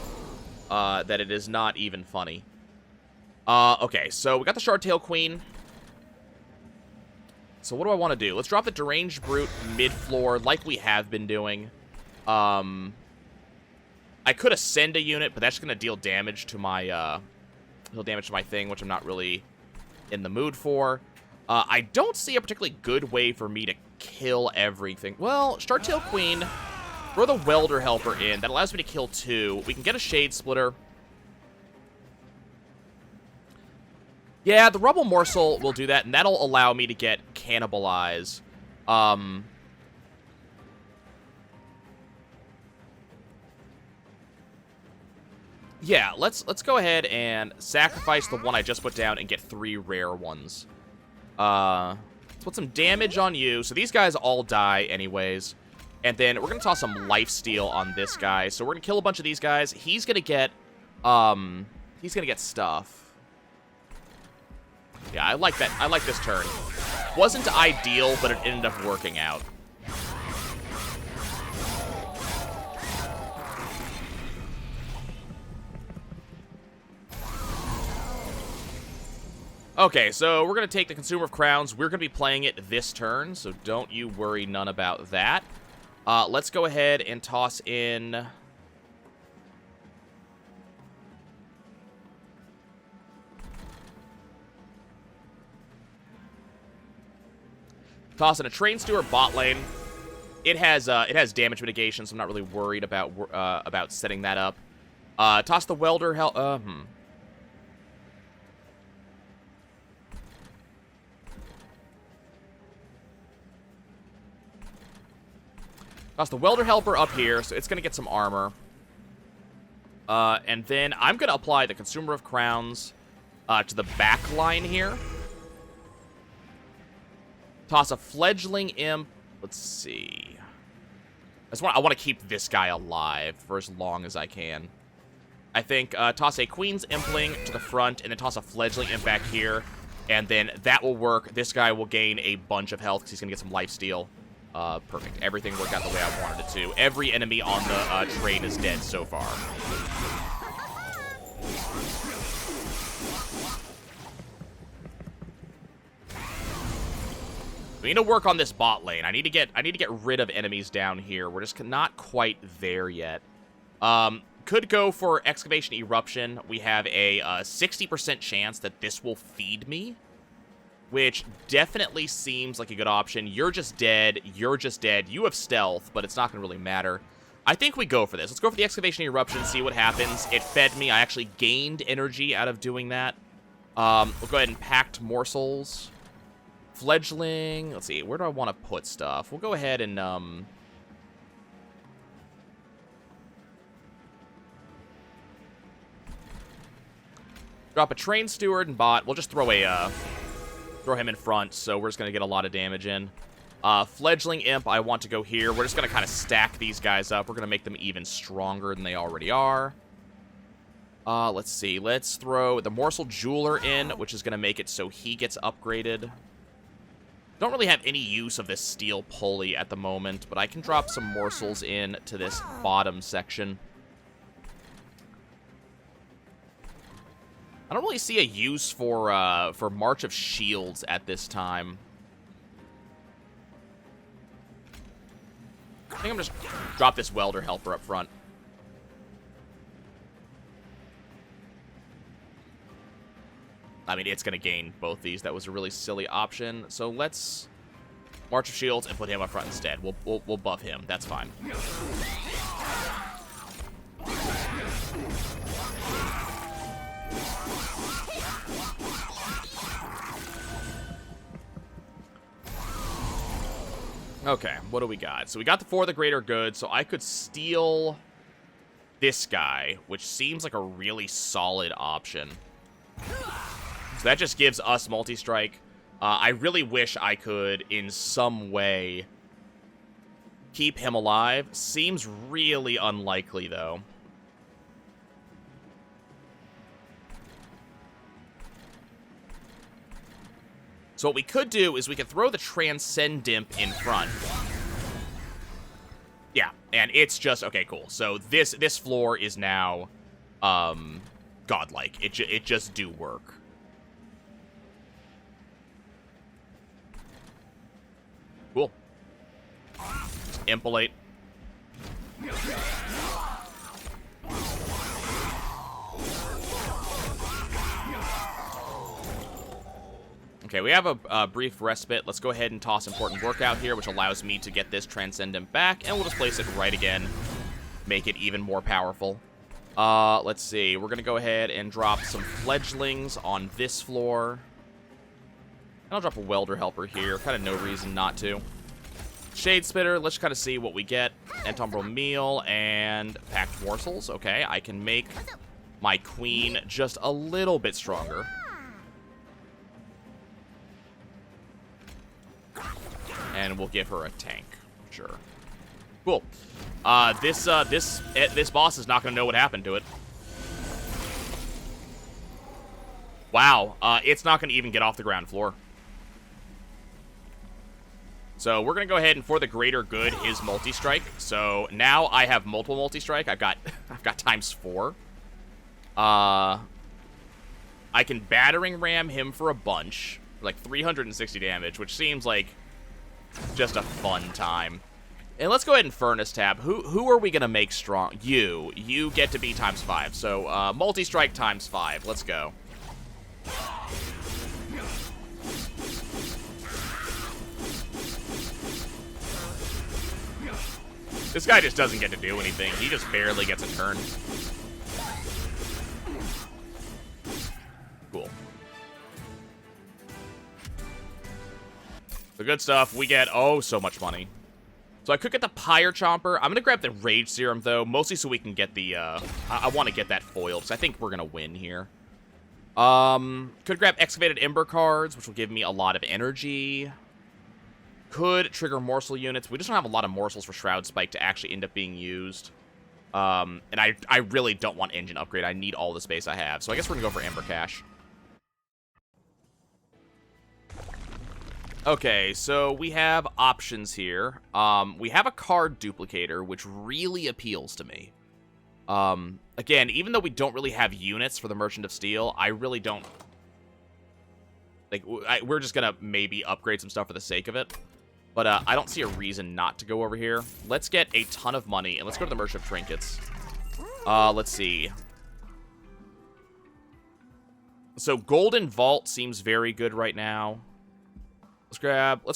that it is not even funny. Okay, so we got the Shardtail Queen. So what do I want to do? Let's drop the Deranged Brute mid-floor like we have been doing. I could ascend a unit, but that's going to deal damage to my thing, which I'm not really in the mood for. I don't see a particularly good way for me to kill everything. Well, Shardtail Queen, throw the Welder Helper in. That allows me to kill 2. We can get a Shade Splitter. Yeah, the Rubble Morsel will do that, and that'll allow me to get Cannibalize. Yeah, let's go ahead and sacrifice the one I just put down and get 3 rare ones. Let's put some damage on you. So these guys all die anyways. And then we're going to toss some lifesteal on this guy. So we're going to kill a bunch of these guys. He's going to get stuff. Yeah, I like that. I like this turn. Wasn't ideal, but it ended up working out. Okay, so we're going to take the Consumer of Crowns. We're going to be playing it this turn, so don't you worry none about that. Let's go ahead and toss in... Toss in a Train Steward bot lane. It has damage mitigation, so I'm not really worried about setting that up. Toss the Welder Toss the Welder Helper up here, so it's going to get some armor. And then I'm going to apply the Consumer of Crowns to the back line here. Toss a fledgling imp. Let's see. I want to keep this guy alive for as long as I can. I think toss a Queen's Impling to the front, and then toss a Fledgling Imp back here, and then that will work. This guy will gain a bunch of health because he's going to get some lifesteal. Perfect. Everything worked out the way I wanted it to. Every enemy on the train is dead so far. We need to work on this bot lane. I need to get rid of enemies down here. We're just not quite there yet. Could go for Excavation Eruption. We have a 60% chance that this will feed me, which definitely seems like a good option. You're just dead. You're just dead. You have stealth, but it's not going to really matter. I think we go for this. Let's go for the Excavation Eruption, see what happens. It fed me. I actually gained energy out of doing that. We'll go ahead and Packed Morsels. Fledgling. Let's see. Where do I want to put stuff? We'll go ahead and, drop a Train Steward and Bot. We'll just throw him in front, so we're just going to get a lot of damage in. Fledgling Imp, I want to go here. We're just going to kind of stack these guys up. We're going to make them even stronger than they already are. Let's see. Let's throw the Morsel Jeweler in, which is going to make it so he gets upgraded. Don't really have any use of this steel pulley at the moment, but I can drop some morsels in to this bottom section. I don't really see a use for March of Shields at this time. I think I'm just drop this Welder Helper up front. I mean, it's going to gain both these. That was a really silly option. So let's March of Shields and put him up front instead. We'll buff him. That's fine. Okay, what do we got? So we got the For the Greater Good, so I could steal this guy, which seems like a really solid option. So that just gives us multi-strike. I really wish I could, in some way, keep him alive. Seems really unlikely, though. So what we could do is we could throw the Transcendimp in front. Yeah, and it's just... Okay, cool. So this floor is now godlike. It just do work. Cool. Impalate. Okay, we have a brief respite. Let's go ahead and toss Important Workout here, which allows me to get this Transcendent back, and we'll just place it right again. Make it even more powerful. Let's see. We're going to go ahead and drop some Fledglings on this floor. And I'll drop a Welder Helper here. Kind of no reason not to. Shade Spitter. Let's kind of see what we get. Entombral Meal and Packed Morsels. Okay, I can make my Queen just a little bit stronger. And we'll give her a tank. Sure. Cool. This boss is not going to know what happened to it. Wow. It's not going to even get off the ground floor. So we're going to go ahead and For the Greater Good is multi-strike. So now I have multiple multi-strike. I've got ×4. I can Battering Ram him for a bunch. Like 360 damage, which seems like just a fun time. And let's go ahead and Furnace Tab. Who are we going to make strong? You. You get to be ×5. So multi-strike ×5. Let's go. This guy just doesn't get to do anything. He just barely gets a turn. Cool. The good stuff, we get, oh, so much money. So I could get the Pyre Chomper. I'm going to grab the Rage Serum, though, mostly so we can get the, I want to get that foiled, because I think we're going to win here. Could grab Excavated Ember cards, which will give me a lot of energy. Could trigger morsel units. We just don't have a lot of morsels for Shroud Spike to actually end up being used. And I really don't want engine upgrade. I need all the space I have. So I guess we're going to go for Ember Cache. Okay, so we have options here. We have a card duplicator, which really appeals to me. Again, even though we don't really have units for the Merchant of Steel, I really don't... Like, we're just gonna maybe upgrade some stuff for the sake of it. But I don't see a reason not to go over here. Let's get a ton of money, and let's go to the Merchant of Trinkets. Let's see. So Golden Vault seems very good right now. Let's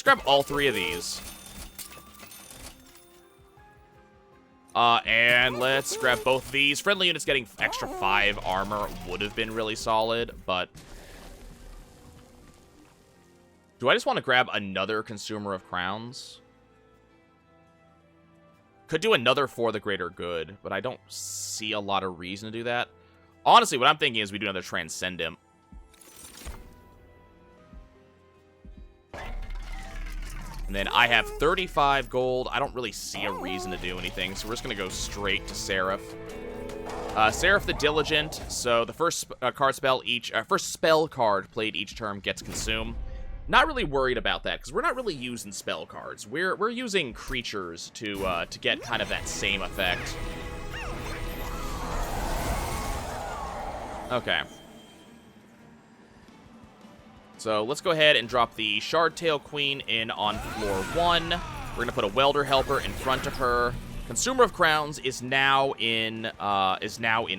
grab all three of these. And let's grab both of these. Friendly units getting extra 5 armor would have been really solid, but... Do I just want to grab another Consumer of Crowns? Could do another for the greater good, but I don't see a lot of reason to do that. Honestly, what I'm thinking is we do another Transcendent. And then I have 35 gold. I don't really see a reason to do anything, so we're just going to go straight to Seraph. Seraph the Diligent. So the first first spell card played each term gets consumed. Not really worried about that, because we're not really using spell cards. We're using creatures to get kind of that same effect. Okay. So let's go ahead and drop the Shardtail Queen in on floor 1. We're going to put a Welder Helper in front of her. Consumer of Crowns is now in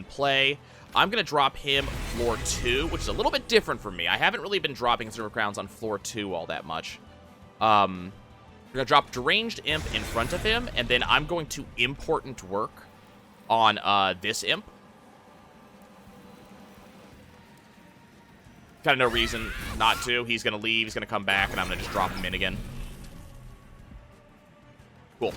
play. I'm going to drop him floor 2, which is a little bit different for me. I haven't really been dropping Consumer of Crowns on floor 2 all that much. We're going to drop Deranged Imp in front of him, and then I'm going to Important Work on this Imp. Kind of no reason not to. He's going to leave, he's going to come back, and I'm going to just drop him in again. Cool.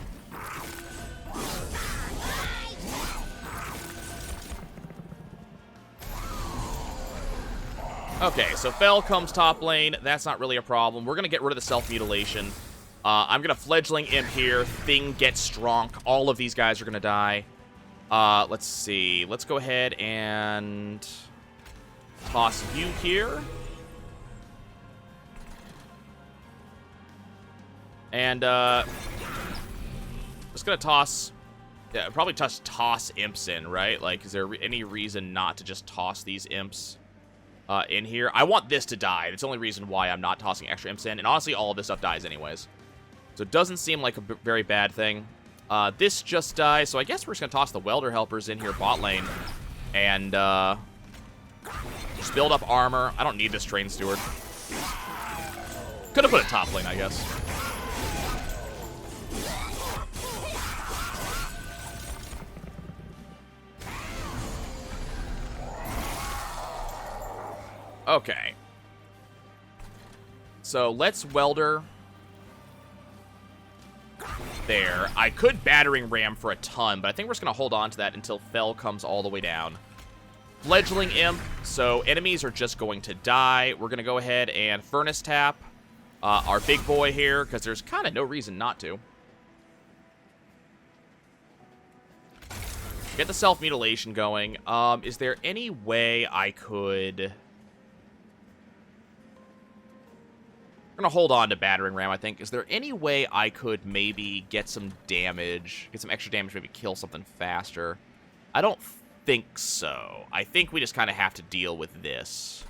Okay, so Fel comes top lane. That's not really a problem. We're going to get rid of the Self-Mutilation. I'm going to Fledgling Imp here. Thing gets strong. All of these guys are going to die. Let's see. Let's go ahead and... toss you here. And, just gonna toss... Yeah, probably toss imps in, right? Like, is there any reason not to just toss these imps in here? I want this to die. That's the only reason why I'm not tossing extra imps in. And honestly, all of this stuff dies anyways. So it doesn't seem like a very bad thing. This just dies, so I guess we're just gonna toss the Welder Helpers in here bot lane. And, just build up armor. I don't need this Train Steward. Could have put it top lane, I guess. Okay. So let's Welder. There. I could Battering Ram for a ton, but I think we're just going to hold on to that until Fel comes all the way down. Fledgling Imp, so enemies are just going to die. We're going to go ahead and Furnace Tap our big boy here, because there's kind of no reason not to. Get the Self-Mutilation going. Is there any way I could... We're going to hold on to Battering Ram, I think. Is there any way I could maybe get some damage, get some extra damage, maybe kill something faster? I don't think so. I think we just kind of have to deal with this.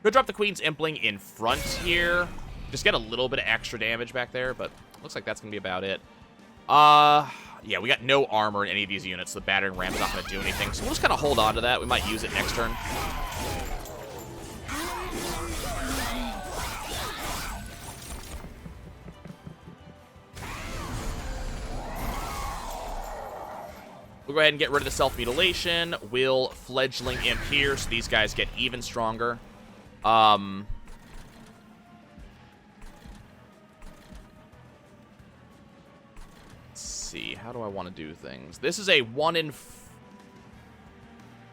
Could drop the Queen's Impling in front here. Just get a little bit of extra damage back there, but looks like that's going to be about it. Yeah, we got no armor in any of these units, so the Battering Ram is not going to do anything. So we'll just kind of hold on to that. We might use it next turn. We'll go ahead and get rid of the Self-Mutilation. We'll Fledgling Imp here, so these guys get even stronger. Let's see. How do I want to do things? This is a 1 in...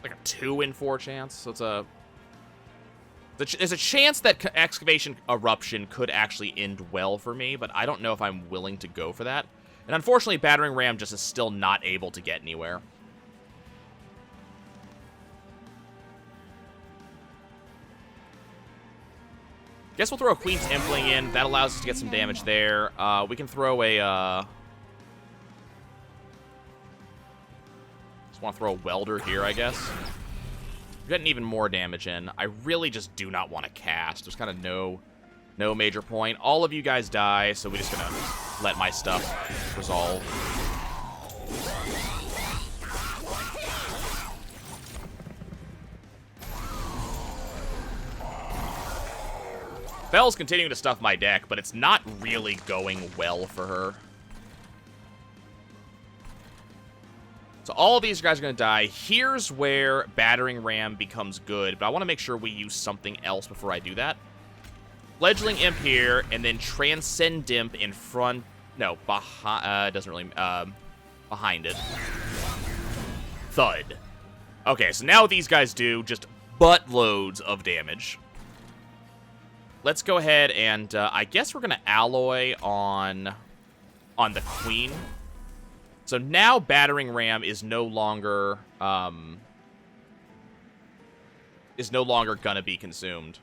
like a 2 in 4 chance. So it's a... There's a chance that Excavation Eruption could actually end well for me, but I don't know if I'm willing to go for that. And unfortunately, Battering Ram just is still not able to get anywhere. Guess we'll throw a Queen's Impling in. That allows us to get some damage there. We can throw a... Just want to throw a Welder here, I guess. We're getting even more damage in. I really just do not want to cast. There's kind of no major point. All of you guys die, so we're just going to let my stuff resolve. Belle's continuing to stuff my deck, but it's not really going well for her. So all of these guys are going to die. Here's where Battering Ram becomes good, but I want to make sure we use something else before I do that. Fledgling Imp here, and then Transcend Imp in front... No, behind... doesn't really... behind it. Thud. Okay, so now what these guys do, just buttloads of damage. Let's go ahead and... I guess we're going to Alloy on the Queen. So now Battering Ram is no longer gonna be consumed.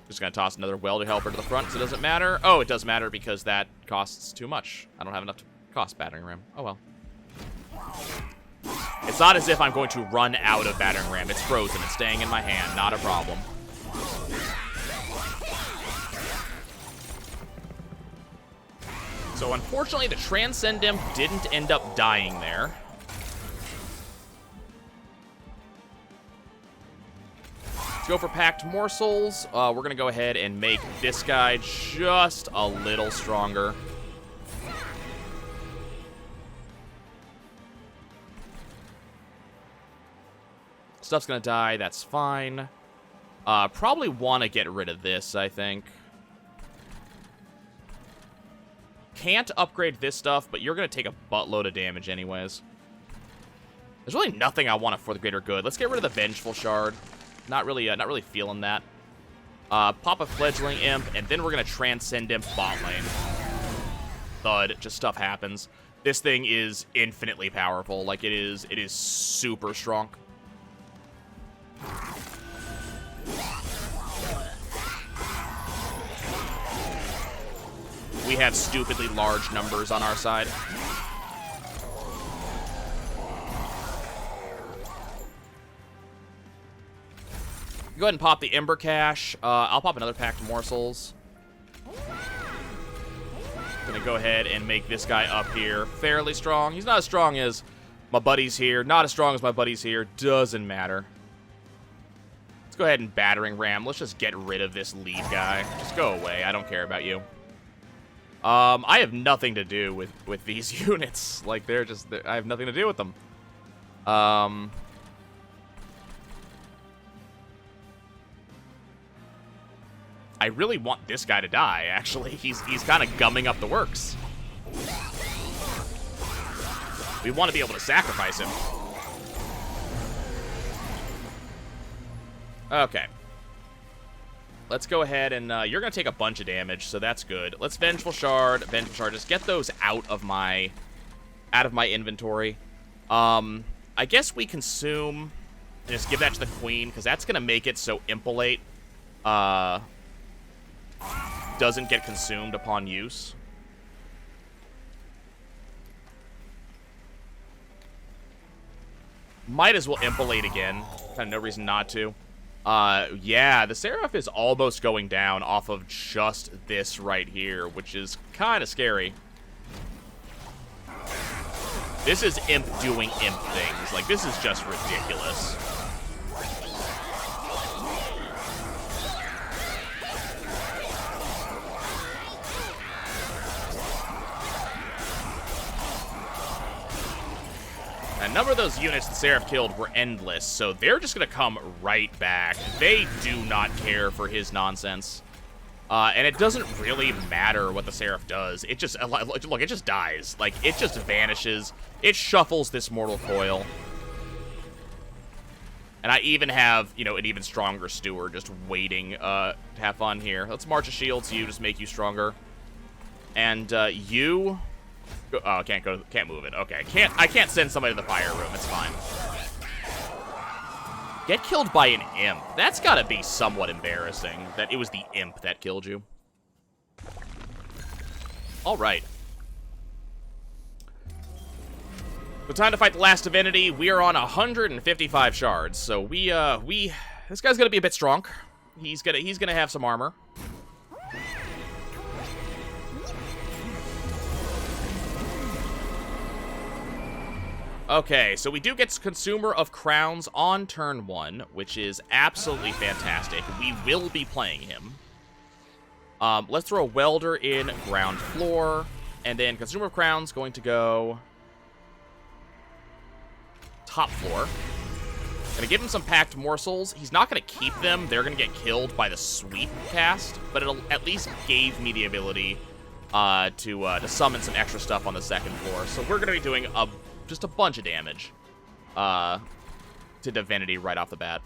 Just gonna toss another Welder Helper to the front, so it doesn't matter. Oh, it does matter because that costs too much. I don't have enough to cost Battering Ram. Oh well. It's not as if I'm going to run out of Battering Ram. It's frozen. It's staying in my hand. Not a problem. So unfortunately, the Transcend Imp didn't end up dying there. Let's go for Packed Morsels. We're going to go ahead and make this guy just a little stronger. Stuff's going to die. That's fine. Probably want to get rid of this, I think. Can't upgrade this stuff, but you're going to take a buttload of damage anyways. There's really nothing I want for the greater good. Let's get rid of the Vengeful Shard. Not really feeling that. Pop a Fledgling Imp, and then we're going to Transcend Imp bot lane. Thud. Just stuff happens. This thing is infinitely powerful. Like, it is super strong. We have stupidly large numbers on our side. Go ahead and pop the Ember Cache. I'll pop another Packed Morsels. Gonna go ahead and make this guy up here fairly strong. He's not as strong as my buddies here. Not as strong as my buddies here. Doesn't matter. Let's go ahead and Battering Ram. Let's just get rid of this lead guy. Just go away. I don't care about you. I have nothing to do with these units. Like, I have nothing to do with them. I really want this guy to die, actually. He's kind of gumming up the works. We want to be able to sacrifice him. Okay. Let's go ahead and, you're going to take a bunch of damage, so that's good. Let's Vengeful Shard, just get those out of my inventory. I guess we consume, and just give that to the Queen, because that's going to make it so Impolate, doesn't get consumed upon use. Might as well Impolate again. Kind of no reason not to. Yeah, the Seraph is almost going down off of just this right here, which is kind of scary. This is Imp doing Imp things. Like, this is just ridiculous. A number of those units the Seraph killed were endless, so they're just going to come right back. They do not care for his nonsense. And it doesn't really matter what the Seraph does. It just, look, it just dies. Like, it just vanishes. It shuffles this Mortal Coil. And I even have, you know, an even stronger Steward just waiting to have fun here. Let's March of Shields you, just make you stronger. And you... Oh, can't move it. Okay, I can't send somebody to the Pyre room. It's fine. Get killed by an imp. That's gotta be somewhat embarrassing that it was the imp that killed you. Alright. So time to fight the last divinity. We are on 155 shards, so this guy's gonna be a bit strong. He's gonna have some armor. Okay, so we do get Consumer of Crowns on turn 1, which is absolutely fantastic. We will be playing him. Let's throw a Welder in ground floor, and then Consumer of Crowns going to go top floor. Gonna give him some Packed Morsels. He's not gonna keep them. They're gonna get killed by the sweep cast, but it'll at least gave me the ability to summon some extra stuff on the second floor. So we're gonna be doing just a bunch of damage to Divinity right off the bat.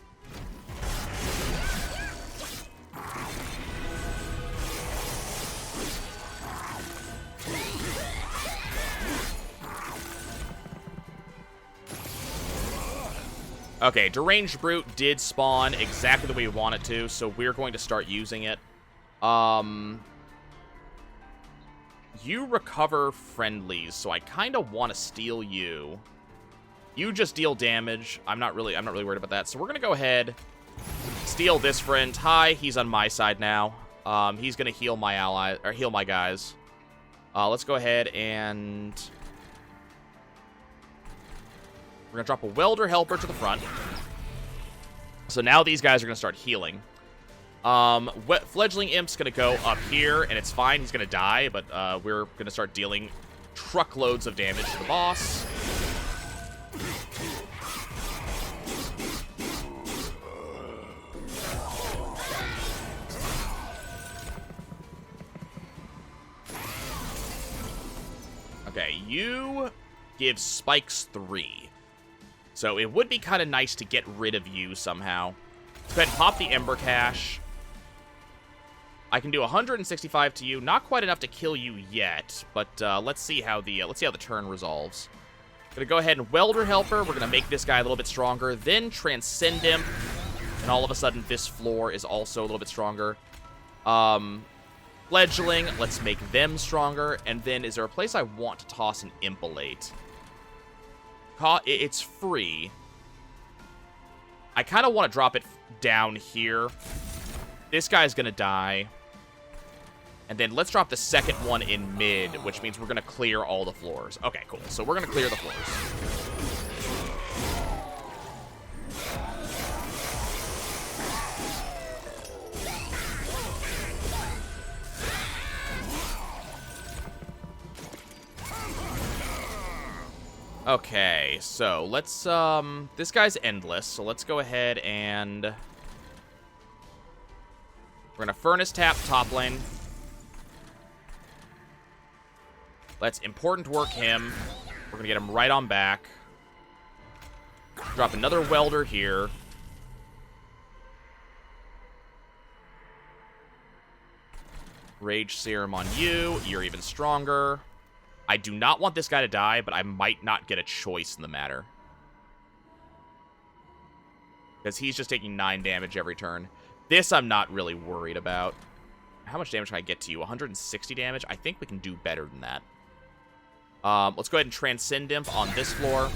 Okay, Deranged Brute did spawn exactly the way we want it to, so we're going to start using it. You recover friendlies, so I kind of want to steal you. You just deal damage. I'm not really worried about that. So we're gonna go ahead, steal this friend. Hi, he's on my side now. He's gonna heal my ally or heal my guys. Let's go ahead and we're gonna drop a Welder Helper to the front. So now these guys are gonna start healing. Fledgling Imp's gonna go up here, and it's fine. He's gonna die, but we're gonna start dealing truckloads of damage to the boss. Okay, you give Spikes 3. So it would be kind of nice to get rid of you somehow. Let's go ahead and pop the Ember Cache. I can do 165 to you. Not quite enough to kill you yet, but let's see how the turn resolves. Gonna go ahead and Welder Helper. We're gonna make this guy a little bit stronger. Then Transcend Imp, and all of a sudden this floor is also a little bit stronger. Fledgling, let's make them stronger. And then is there a place I want to toss an Impalate? It's free. I kind of want to drop it down here. This guy's gonna die. And then let's drop the second one in mid, which means we're going to clear all the floors. Okay, cool. So we're going to clear the floors. Okay, so let's, this guy's endless, so let's go ahead and we're going to Furnace Tap top lane. Let's Important Work him. We're going to get him right on back. Drop another Welder here. Rage Serum on you. You're even stronger. I do not want this guy to die, but I might not get a choice in the matter. Because he's just taking 9 damage every turn. This I'm not really worried about. How much damage can I get to you? 160 damage? I think we can do better than that. Let's go ahead and Transcend Imp on this floor.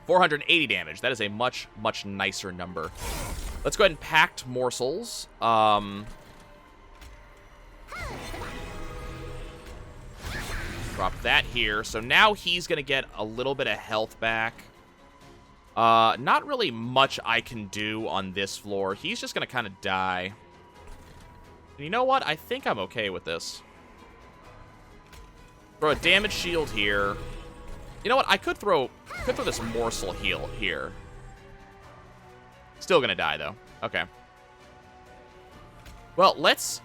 480 damage. That is a much, much nicer number. Let's go ahead and Packed Morsels. Drop that here. So now he's going to get a little bit of health back. Not really much I can do on this floor. He's just going to kind of die. And you know what? I think I'm okay with this. Throw a damage shield here. You know what? I could throw this morsel heal here. Still gonna die though. Okay. Well, let's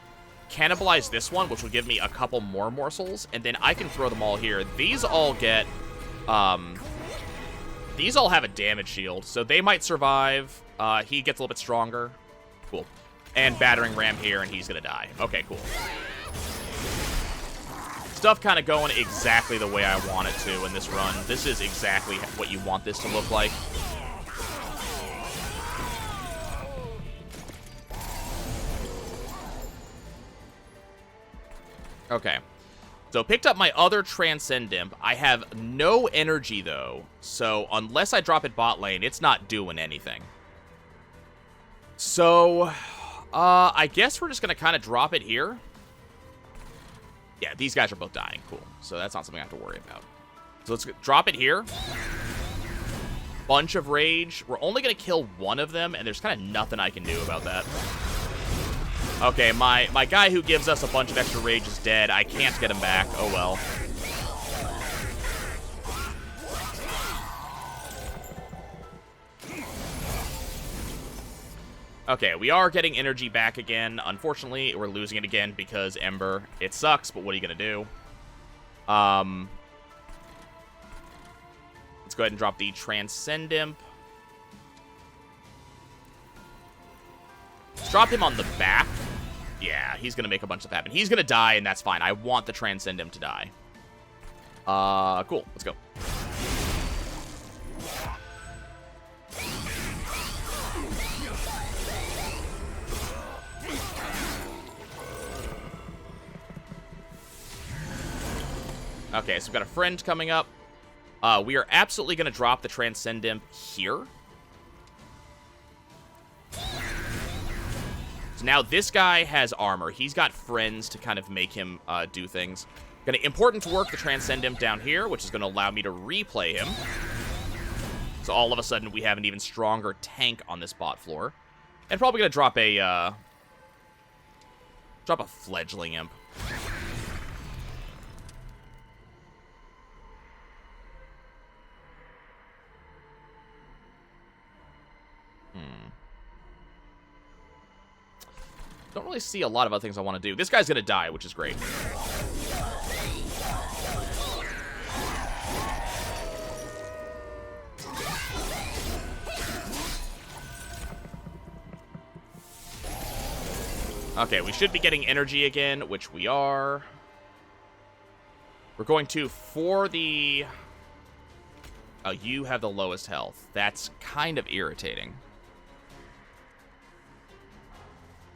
cannibalize this one, which will give me a couple more morsels, and then I can throw them all here. These all get, these all have a damage shield, so they might survive. He gets a little bit stronger. Cool. And battering ram here, and he's gonna die. Okay, cool. Stuff kind of going exactly the way I want it to in this run. This is exactly what you want this to look like. Okay. So picked up my other Transcend Imp. I have no energy, though. So unless I drop it bot lane, it's not doing anything. So, I guess we're just going to kind of drop it here. Yeah, these guys are both dying. Cool. So that's not something I have to worry about. So let's drop it here. Bunch of rage. We're only going to kill one of them, and there's kind of nothing I can do about that. Okay, my guy who gives us a bunch of extra rage is dead. I can't get him back. Oh, well. Okay, we are getting energy back again. Unfortunately, we're losing it again because Ember. It sucks, but what are you going to do? Let's go ahead and drop the Transcend Imp. Let's drop him on the back. Yeah, he's going to make a bunch of stuff happen. He's going to die, and that's fine. I want the Transcend Imp to die. Cool. Let's go. Okay, so we've got a friend coming up. We are absolutely going to drop the Transcend Imp here. So now this guy has armor. He's got friends to kind of make him do things. Going to important to work the Transcend Imp down here, which is going to allow me to replay him. So all of a sudden, we have an even stronger tank on this bot floor. And probably going to drop a Fledgling Imp. Don't really see a lot of other things I want to do. This guy's going to die, which is great. Okay, we should be getting energy again, which we are. We're going to, for the... Oh, you have the lowest health. That's kind of irritating.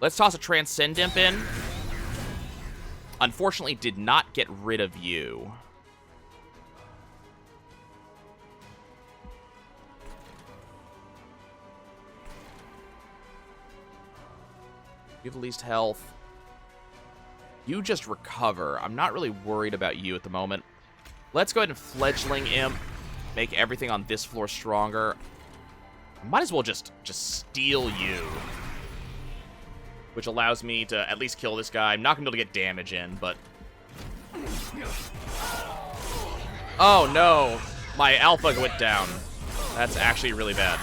Let's toss a Transcend Imp in. Unfortunately, did not get rid of you. You have the least health. You just recover. I'm not really worried about you at the moment. Let's go ahead and Fledgling Imp. Make everything on this floor stronger. I might as well just steal you. Which allows me to at least kill this guy. I'm not going to be able to get damage in, but... Oh, no. My alpha went down. That's actually really bad.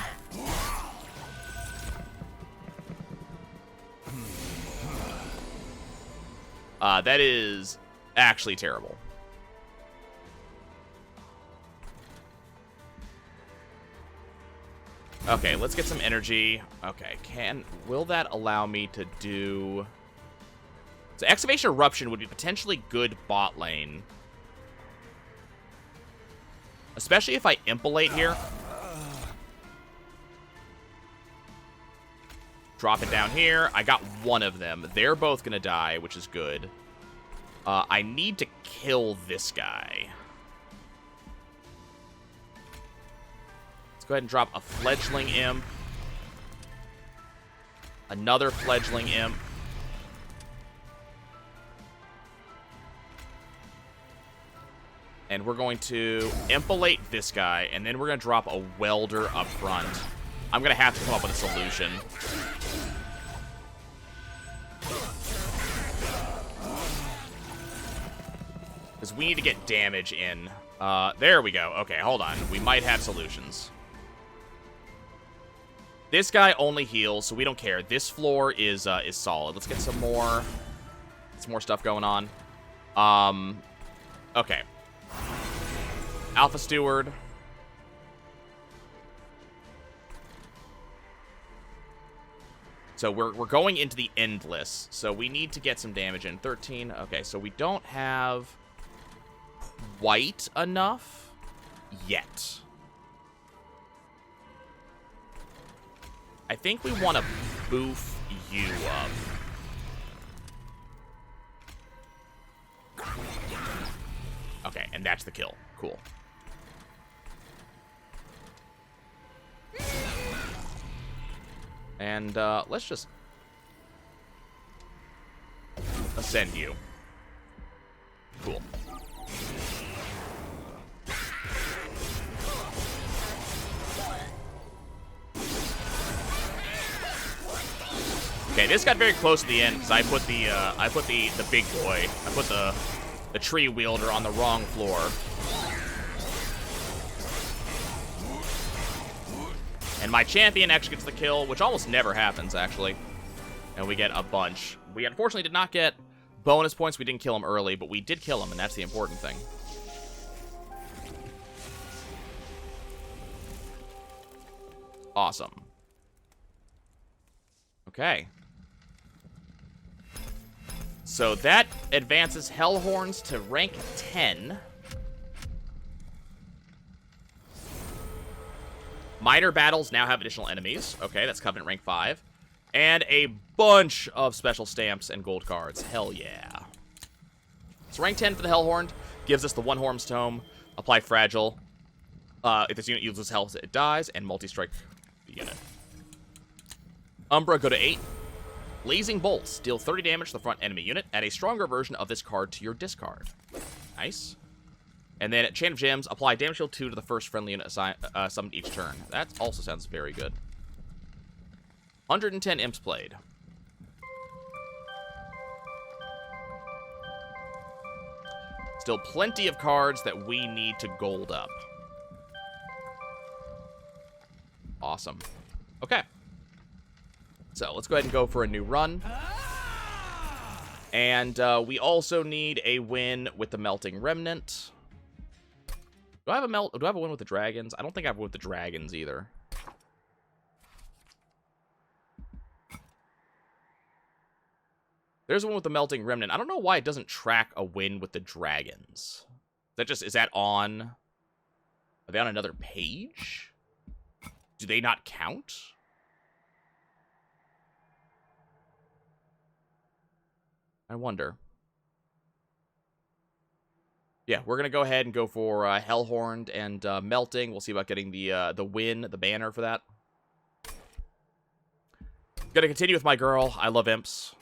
That is actually terrible. Okay, let's get some energy. Okay, will that allow me to do... So Excavation Eruption would be potentially good bot lane. Especially if I Impolate here. Drop it down here. I got one of them. They're both gonna die, which is good. I need to kill this guy. Go ahead and drop a Fledgling Imp. Another Fledgling Imp. And we're going to Impolate this guy, and then we're going to drop a Welder up front. I'm going to have to come up with a solution. Because we need to get damage in. There we go. Okay, hold on. We might have solutions. This guy only heals, so we don't care. This floor is solid. Let's get some more stuff going on. Okay. Alpha Steward. So we're going into the Endless, so we need to get some damage in. 13, okay, so we don't have quite enough yet. I think we want to boof you up. Okay, and that's the kill. Cool. And let's just ascend you. Cool. Okay, this got very close to the end because I put the big boy. I put the tree wielder on the wrong floor. And my champion actually gets the kill, which almost never happens, actually. And we get a bunch. We unfortunately did not get bonus points. We didn't kill him early, but we did kill him, and that's the important thing. Awesome. Okay. So that advances Hellhorns to rank 10. Minor battles now have additional enemies. Okay, that's Covenant rank 5. And a bunch of special stamps and gold cards. Hell yeah. So rank 10 for the Hellhorn gives us the One Horn's Tome. Apply Fragile. If this unit uses health, it dies. And multi-strike the unit. Umbra, go to 8. Blazing Bolts. Deal 30 damage to the front enemy unit. Add a stronger version of this card to your discard. Nice. And then at Chain of Gems, apply damage shield 2 to the first friendly unit summoned each turn. That also sounds very good. 110 imps played. Still plenty of cards that we need to gold up. Awesome. Okay. So let's go ahead and go for a new run. And we also need a win with the Melting Remnant. Do I have a win with the dragons? I don't think I have a win with the dragons either. There's one with the Melting Remnant. I don't know why it doesn't track a win with the dragons. Is that on? Are they on another page? Do they not count? I wonder. Yeah, we're gonna go ahead and go for Hellhorned and Melting. We'll see about getting the win, the banner for that. Gonna continue with my girl. I love imps.